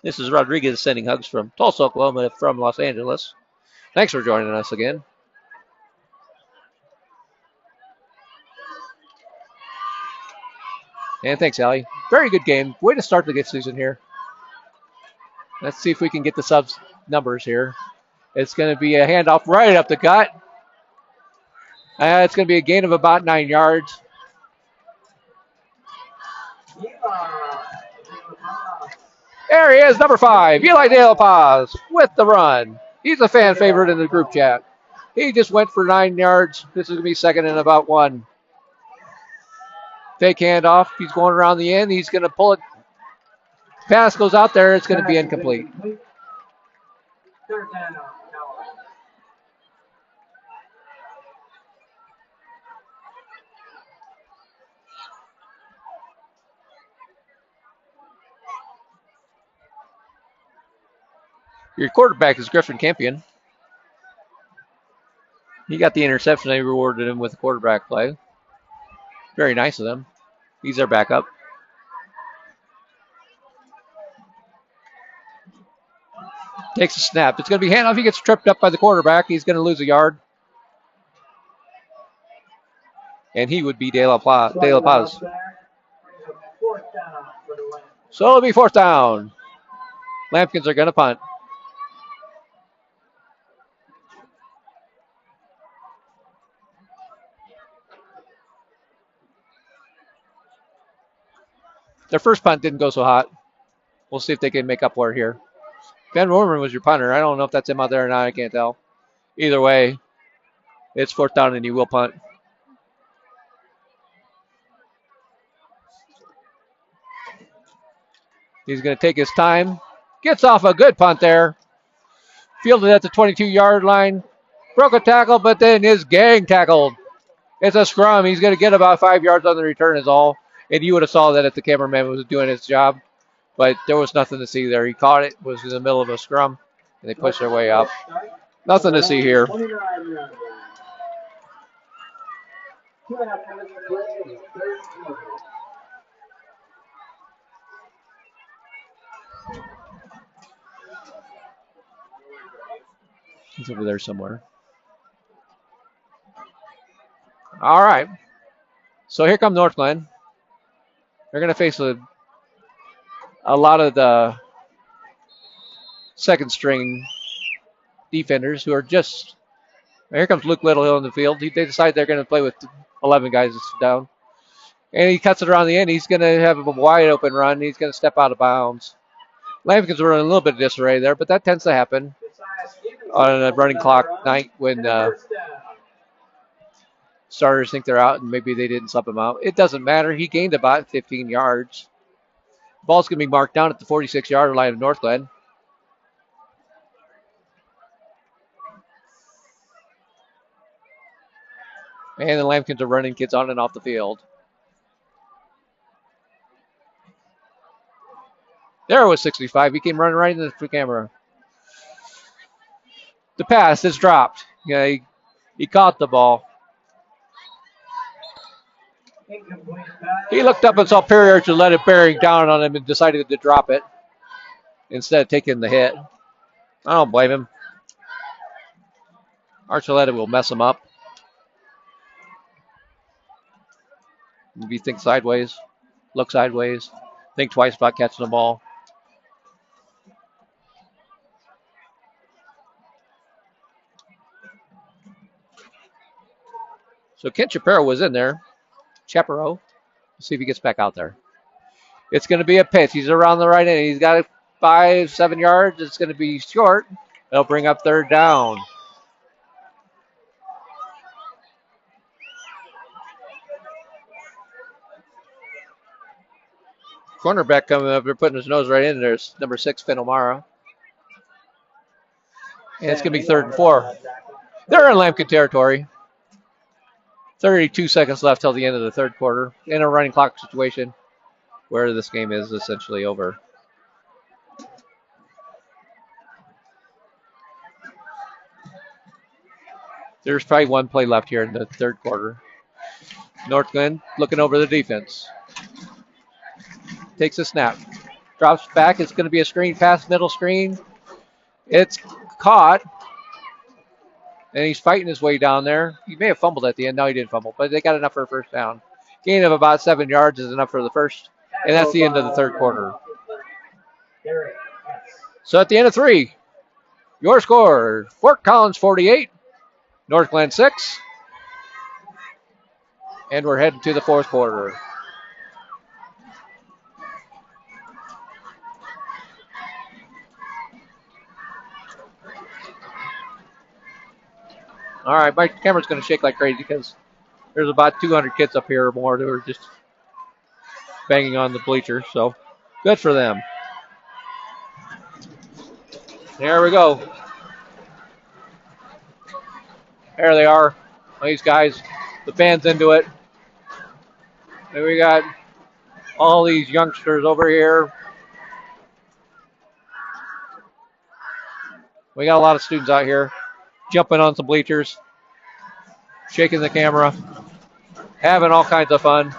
This is Rodriguez sending hugs from Tulsa, Oklahoma, from Los Angeles. Thanks for joining us again. And thanks, Allie. Very good game. Way to start the season here. Let's see if we can get the subs numbers here. It's going to be a handoff right up the gut. It's going to be a gain of about 9 yards. There he is, number 5, Eli De La Paz with the run. He's a fan favorite in the group chat. He just went for 9 yards. This is going to be second and about 1. Fake handoff. He's going around the end. He's going to pull it. Pass goes out there. It's going to be incomplete. Your quarterback is Griffin Campion. He got the interception. They rewarded him with a quarterback play. Very nice of them. He's their backup. Takes a snap. It's going to be handoff. He gets tripped up by the quarterback. He's going to lose a yard. And he would be De La Paz. So it'll be 4th down. Lambkins are going to punt. Their first punt didn't go so hot. We'll see if they can make up for it here. Ben Roman was your punter. I don't know if that's him out there or not. I can't tell. Either way, it's 4th down and he will punt. He's going to take his time. Gets off a good punt there. Fielded at the 22-yard line. Broke a tackle, but then is gang tackled. It's a scrum. He's going to get about 5 yards on the return is all. And you would have saw that if the cameraman was doing his job. But there was nothing to see there. He caught it, was in the middle of a scrum, and they pushed their way up. Nothing to see here. He's over there somewhere. All right. So here come Northglenn. They're going to face a lot of the second string defenders who are just. Here comes Luke Littlehill in the field. They decide they're going to play with 11 guys down. And he cuts it around the end. He's going to have a wide open run. He's going to step out of bounds. Lambkins were in a little bit of disarray there, but that tends to happen on a running clock night when starters think they're out and maybe they didn't sub him out. It doesn't matter. He gained about 15 yards. Ball's going to be marked down at the 46-yard line of Northglenn. And the Lambkins are running kids on and off the field. There was 65. He came running right into the camera. The pass is dropped. Yeah, he caught the ball. He looked up and saw Perry Archer let it bearing down on him and decided to drop it instead of taking the hit. I don't blame him. Archuleta will mess him up. Maybe think sideways, look sideways, think twice about catching the ball. So Kent Shapiro was in there. Chaparro. Let's see if he gets back out there. It's going to be a pitch. He's around the right end. He's got it 5-7 yards. It's going to be short. They'll bring up third down. Cornerback coming up. They're putting his nose right in there. It's number 6, Finn O'Mara. And it's going to be 3rd and 4. They're in Lambkin territory. 32 seconds left till the end of the third quarter in a running clock situation where this game is essentially over. There's probably one play left here in the third quarter. Northglenn looking over the defense. Takes a snap. Drops back. It's going to be a screen pass, middle screen. It's caught. And he's fighting his way down there. He may have fumbled at the end. No, he didn't fumble, but they got enough for a first down. Gain of about 7 yards is enough for the first, and that's the end of the third quarter. So at the end of 3, your score, Fort Collins 48, Northglenn 6, and we're heading to the fourth quarter. All right, my camera's going to shake like crazy because there's about 200 kids up here or more that are just banging on the bleachers. So good for them. There we go. There they are. These guys, the band's into it. And we got all these youngsters over here. We got a lot of students out here jumping on some bleachers, shaking the camera, having all kinds of fun.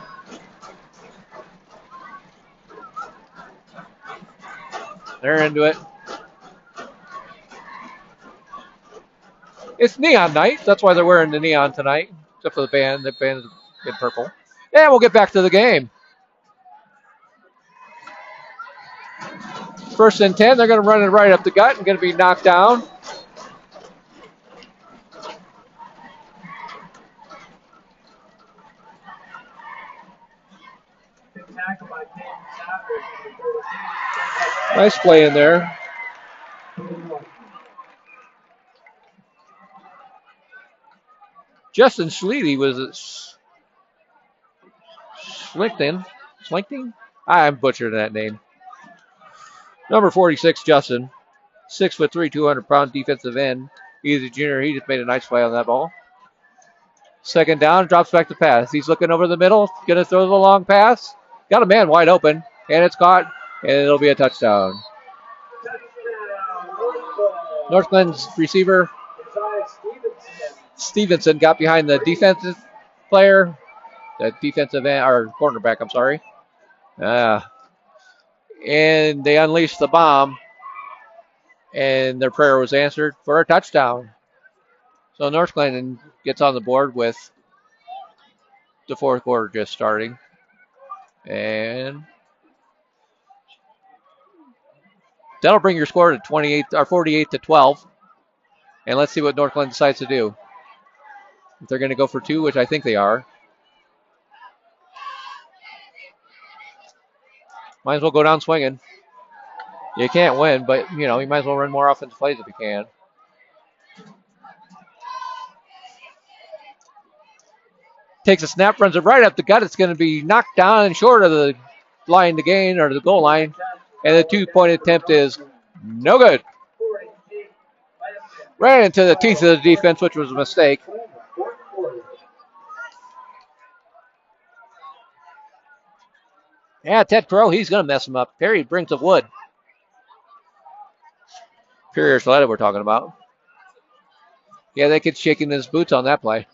They're into it. It's neon night. That's why they're wearing the neon tonight, except for the band. The band is in purple. And we'll get back to the game. 1st and 10. They're going to run it right up the gut and going to be knocked down. Nice play in there. Justin Schleedy was it Slinkton? I'm butchering that name. Number 46, Justin. 6'3", 200-pound defensive end. He's a junior. He just made a nice play on that ball. 2nd down, drops back to pass. He's looking over the middle, going to throw the long pass. Got a man wide open, and it's caught, and it'll be a touchdown. Northglenn's receiver, Stevenson, got behind the defensive player, the defensive end, or cornerback, I'm sorry. And they unleashed the bomb, and their prayer was answered for a touchdown. So Northglenn gets on the board with the fourth quarter just starting. And that'll bring your score to 48-12. And let's see what Northglenn decides to do. If they're going to go for 2, which I think they are. Might as well go down swinging. You can't win, but, you might as well run more offensive plays if you can. Takes a snap, runs it right up the gut. It's going to be knocked down and short of the line to gain, or the goal line. And the 2-point attempt is no good. Ran into the teeth of the defense, which was a mistake. Yeah, Ted Crow, he's going to mess him up. Perry brings the wood. Perry or Saletta we're talking about. Yeah, they could shaking his boots on that play.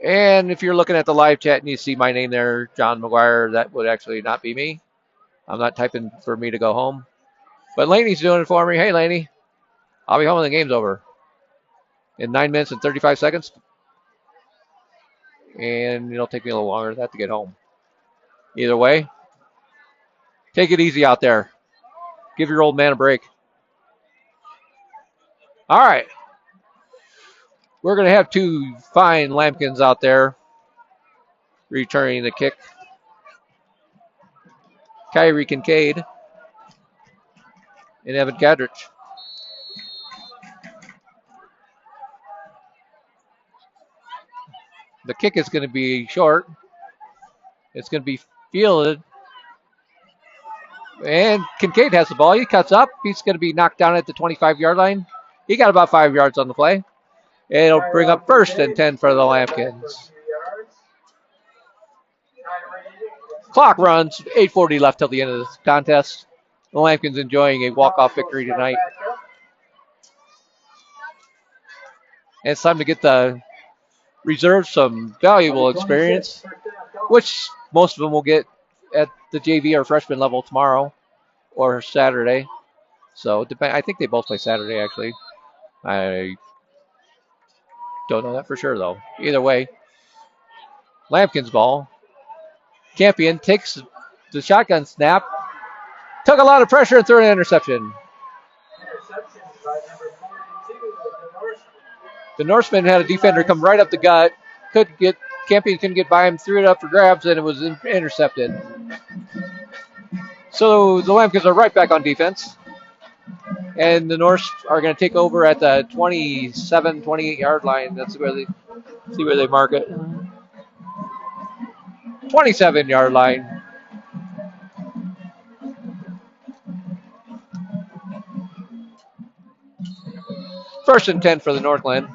And if you're looking at the live chat and you see my name there, John McGuire, that would actually not be me. I'm not typing for me to go home. But Laney's doing it for me. Hey, Laney. I'll be home when the game's over. In 9 minutes and 35 seconds. And it'll take me a little longer than that to get home. Either way, take it easy out there. Give your old man a break. All right. We're going to have two fine Lambkins out there returning the kick. Kyrie Kincaid and Evan Gadrich. The kick is going to be short. It's going to be fielded. And Kincaid has the ball. He cuts up. He's going to be knocked down at the 25-yard line. He got about 5 yards on the play. And it'll bring up 1st and 10 for the Lambkins. Clock runs. 8:40 left till the end of this contest. The Lambkins enjoying a walk-off victory tonight. And it's time to get the reserves some valuable experience, which most of them will get at the JV or freshman level tomorrow or Saturday. So I think they both play Saturday, actually. I don't know that for sure, though. Either way, Lambkins ball. Campion takes the shotgun snap. Took a lot of pressure and threw an interception. The Norseman had a defender come right up the gut. Campion couldn't get by him, threw it up for grabs, and it was intercepted. So the Lambkins are right back on defense. And the Norse are going to take over at the 27, 28-yard line. That's where they mark it. 27-yard line. First and 10 for the Northglenn.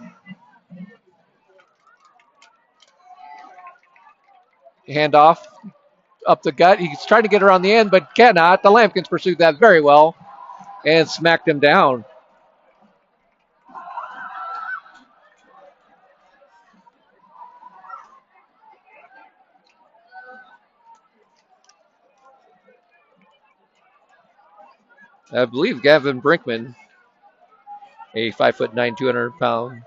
Handoff up the gut. He's trying to get around the end, but cannot. The Lambkins pursued that very well and smacked him down. I believe Gavin Brinkman, a 5'9", 200-pound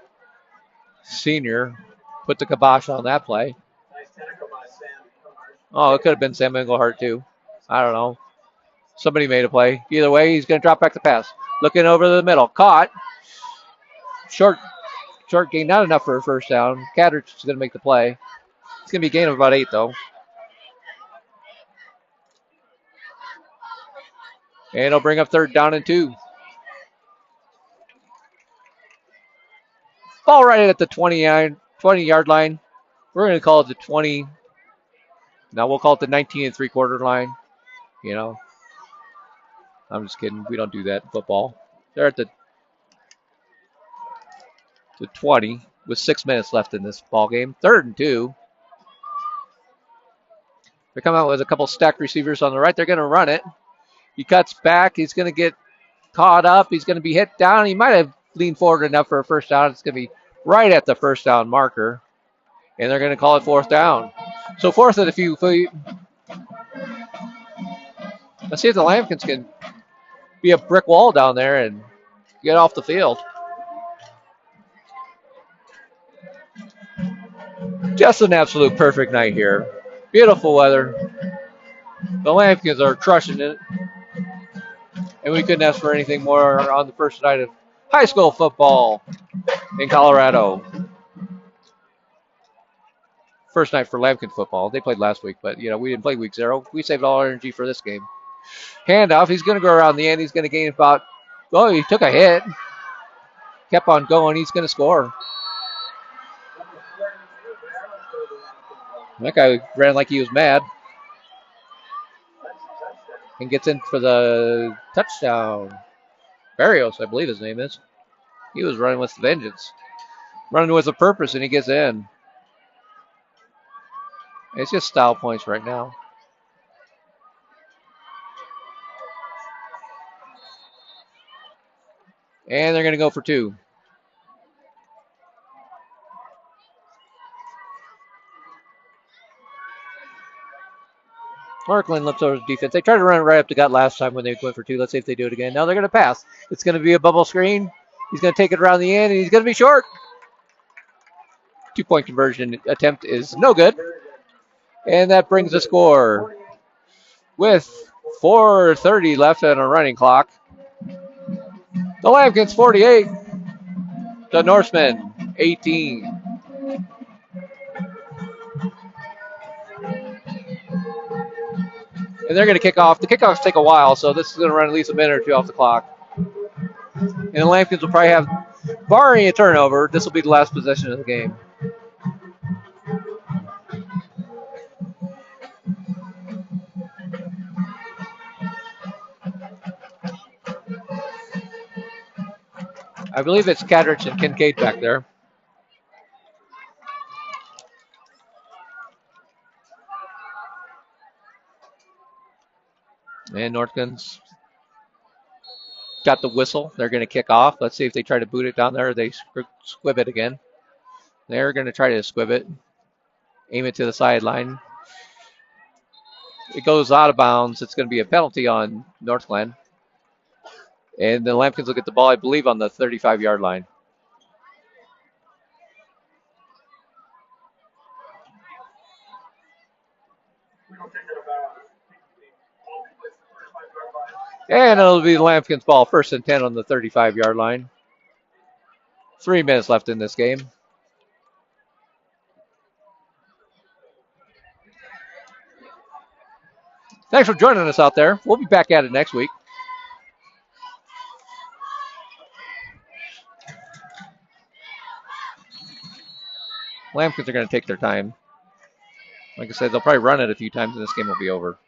senior, put the kibosh on that play. Oh, it could have been Sam Englehart, too. I don't know. Somebody made a play. Either way, he's going to drop back the pass. Looking over the middle. Caught. Short gain. Not enough for a first down. Cadrich is going to make the play. It's going to be a gain of about 8, though. And it'll bring up 3rd down and 2. Ball right at the 20-yard line. We're going to call it the 20. Now we'll call it the 19 3/4 line. You know, I'm just kidding. We don't do that in football. They're at the 20 with 6 minutes left in this ball game. 3rd and 2. They come out with a couple stacked receivers on the right. They're going to run it. He cuts back. He's going to get caught up. He's going to be hit down. He might have leaned forward enough for a first down. It's going to be right at the first down marker. And they're going to call it 4th down. So 4th and a few feet. Let's see if the Lambkins can be a brick wall down there and get off the field. Just an absolute perfect night here. Beautiful weather. The Lambkins are crushing it. And we couldn't ask for anything more on the first night of high school football in Colorado. First night for Lambkin football. They played last week, but, we didn't play week 0. We saved all our energy for this game. Handoff. He's going to go around the end. He's going to gain about, he took a hit. Kept on going. He's going to score. That guy ran like he was mad. And gets in for the touchdown. Barrios, I believe his name is. He was running with vengeance. Running with a purpose, and he gets in. It's just style points right now. And they're going to go for 2. Northglenn looks over his defense. They tried to run it right up the gut last time when they went for 2. Let's see if they do it again. Now they're going to pass. It's going to be a bubble screen. He's going to take it around the end, and he's going to be short. 2-point conversion attempt is no good. And that brings the score with 4:30 left on a running clock. The Lambkins 48, the Norsemen 18. And they're going to kick off. The kickoffs take a while, so this is going to run at least a minute or 2 off the clock. And the Lambkins will probably have, barring a turnover, this will be the last possession of the game. I believe it's Cadrich and Kincaid back there. And Northglen's got the whistle. They're going to kick off. Let's see if they try to boot it down there or they squib it again. They're going to try to squib it. Aim it to the sideline. It goes out of bounds. It's going to be a penalty on Northglenn. And the Lambkins will get the ball, I believe, on the 35-yard line. And it'll be the Lambkins ball, 1st and 10 on the 35-yard line. 3 minutes left in this game. Thanks for joining us out there. We'll be back at it next week. Lambkins are going to take their time. Like I said, they'll probably run it a few times and this game will be over.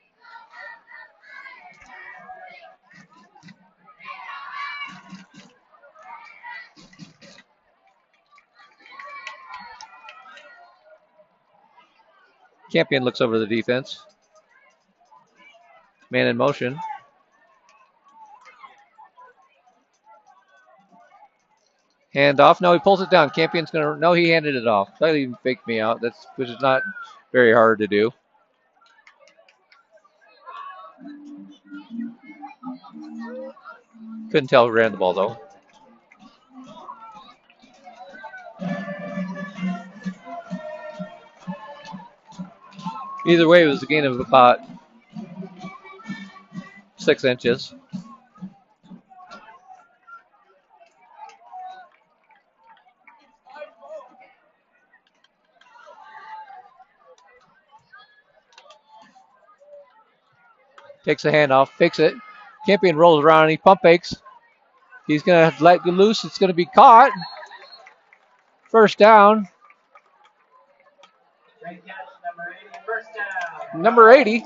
Campion looks over the defense. Man in motion. Hand off. No, he pulls it down. Campion's going to... No, he handed it off. That even faked me out. Which is not very hard to do. Couldn't tell who ran the ball, though. Either way, it was a gain of about 6 inches. Takes a handoff, fakes it. Campion rolls around and he pump fakes. He's going to let go loose. It's going to be caught. 1st down. Great catch, number 80, 1st down. Number 80.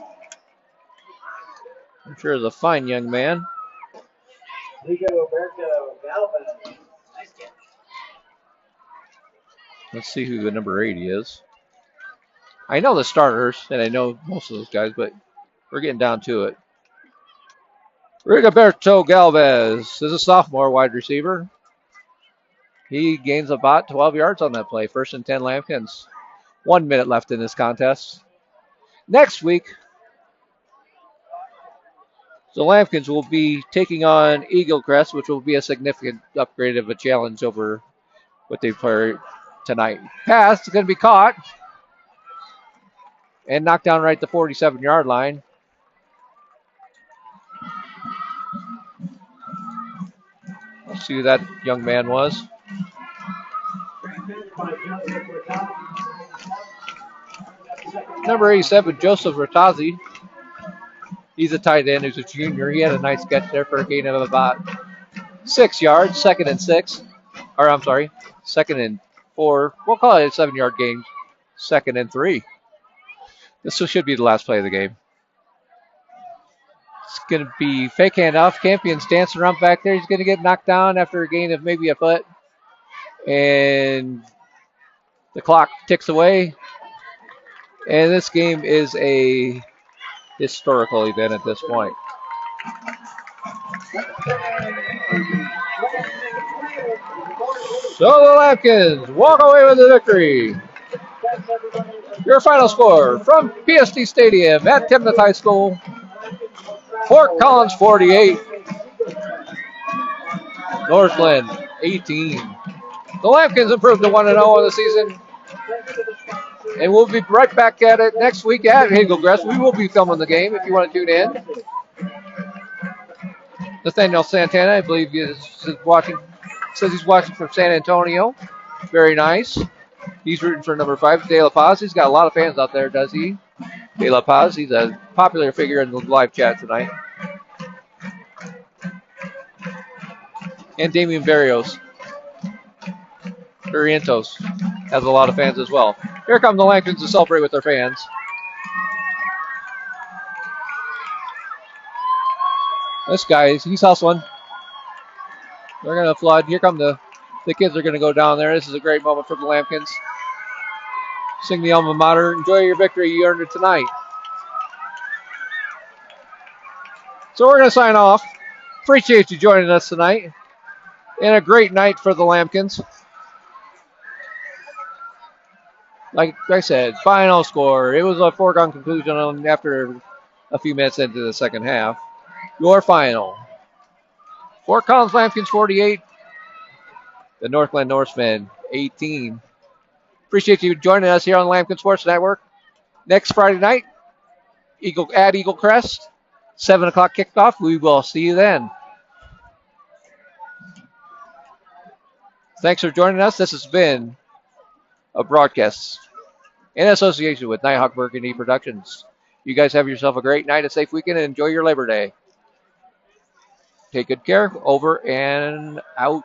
I'm sure is a fine young man. Nice catch. Let's see who the number 80 is. I know the starters, and I know most of those guys, but we're getting down to it. Rigoberto Galvez is a sophomore wide receiver. He gains about 12 yards on that play. 1st and 10 Lambkins. 1 minute left in this contest. Next week, the Lambkins will be taking on Eagle Crest, which will be a significant upgrade of a challenge over what they played tonight. Pass is going to be caught and knocked down right at the 47-yard line. Let's see who that young man was. Number 87, Joseph Rattazzi. He's a tight end who's a junior. He had a nice catch there for a gain of about 6 yards, 2nd and 6. Or I'm sorry, 2nd and 4. We'll call it a 7-yard gain, 2nd and 3. This should be the last play of the game. It's going to be fake handoff. Campion's dancing around back there. He's going to get knocked down after a gain of maybe a foot. And the clock ticks away. And this game is a historical event at this point. So the Lambkins walk away with the victory. Your final score from PSD Stadium at Timnath High School, Fort Collins 48, Northglenn 18. The Lambkins improved to 1-0 on the season. And we'll be right back at it next week at Hagelcrest. We will be filming the game if you want to tune in. Nathaniel Santana, I believe, is watching. Says he's watching from San Antonio. Very nice. He's rooting for number 5, De La Paz. He's got a lot of fans out there, does he? De La Paz. He's a popular figure in the live chat tonight. And Damian Barrios. Barrientos has a lot of fans as well. Here come the Lambkins to celebrate with their fans. This guy, he's hustling. They're going to flood. Here come the kids are going to go down there. This is a great moment for the Lambkins. Sing the alma mater. Enjoy your victory. You earned it tonight. So we're going to sign off. Appreciate you joining us tonight. And a great night for the Lambkins. Like I said, final score. It was a foregone conclusion after a few minutes into the second half. Your final. Fort Collins Lambkins 48. The Northglenn Norsemen 18. Appreciate you joining us here on Lambkin Sports Network. Next Friday night, at Eagle Crest, 7 o'clock kickoff. We will see you then. Thanks for joining us. This has been a broadcast in association with Nighthawk Burgundy Productions. You guys have yourself a great night, a safe weekend, and enjoy your Labor Day. Take good care. Over and out.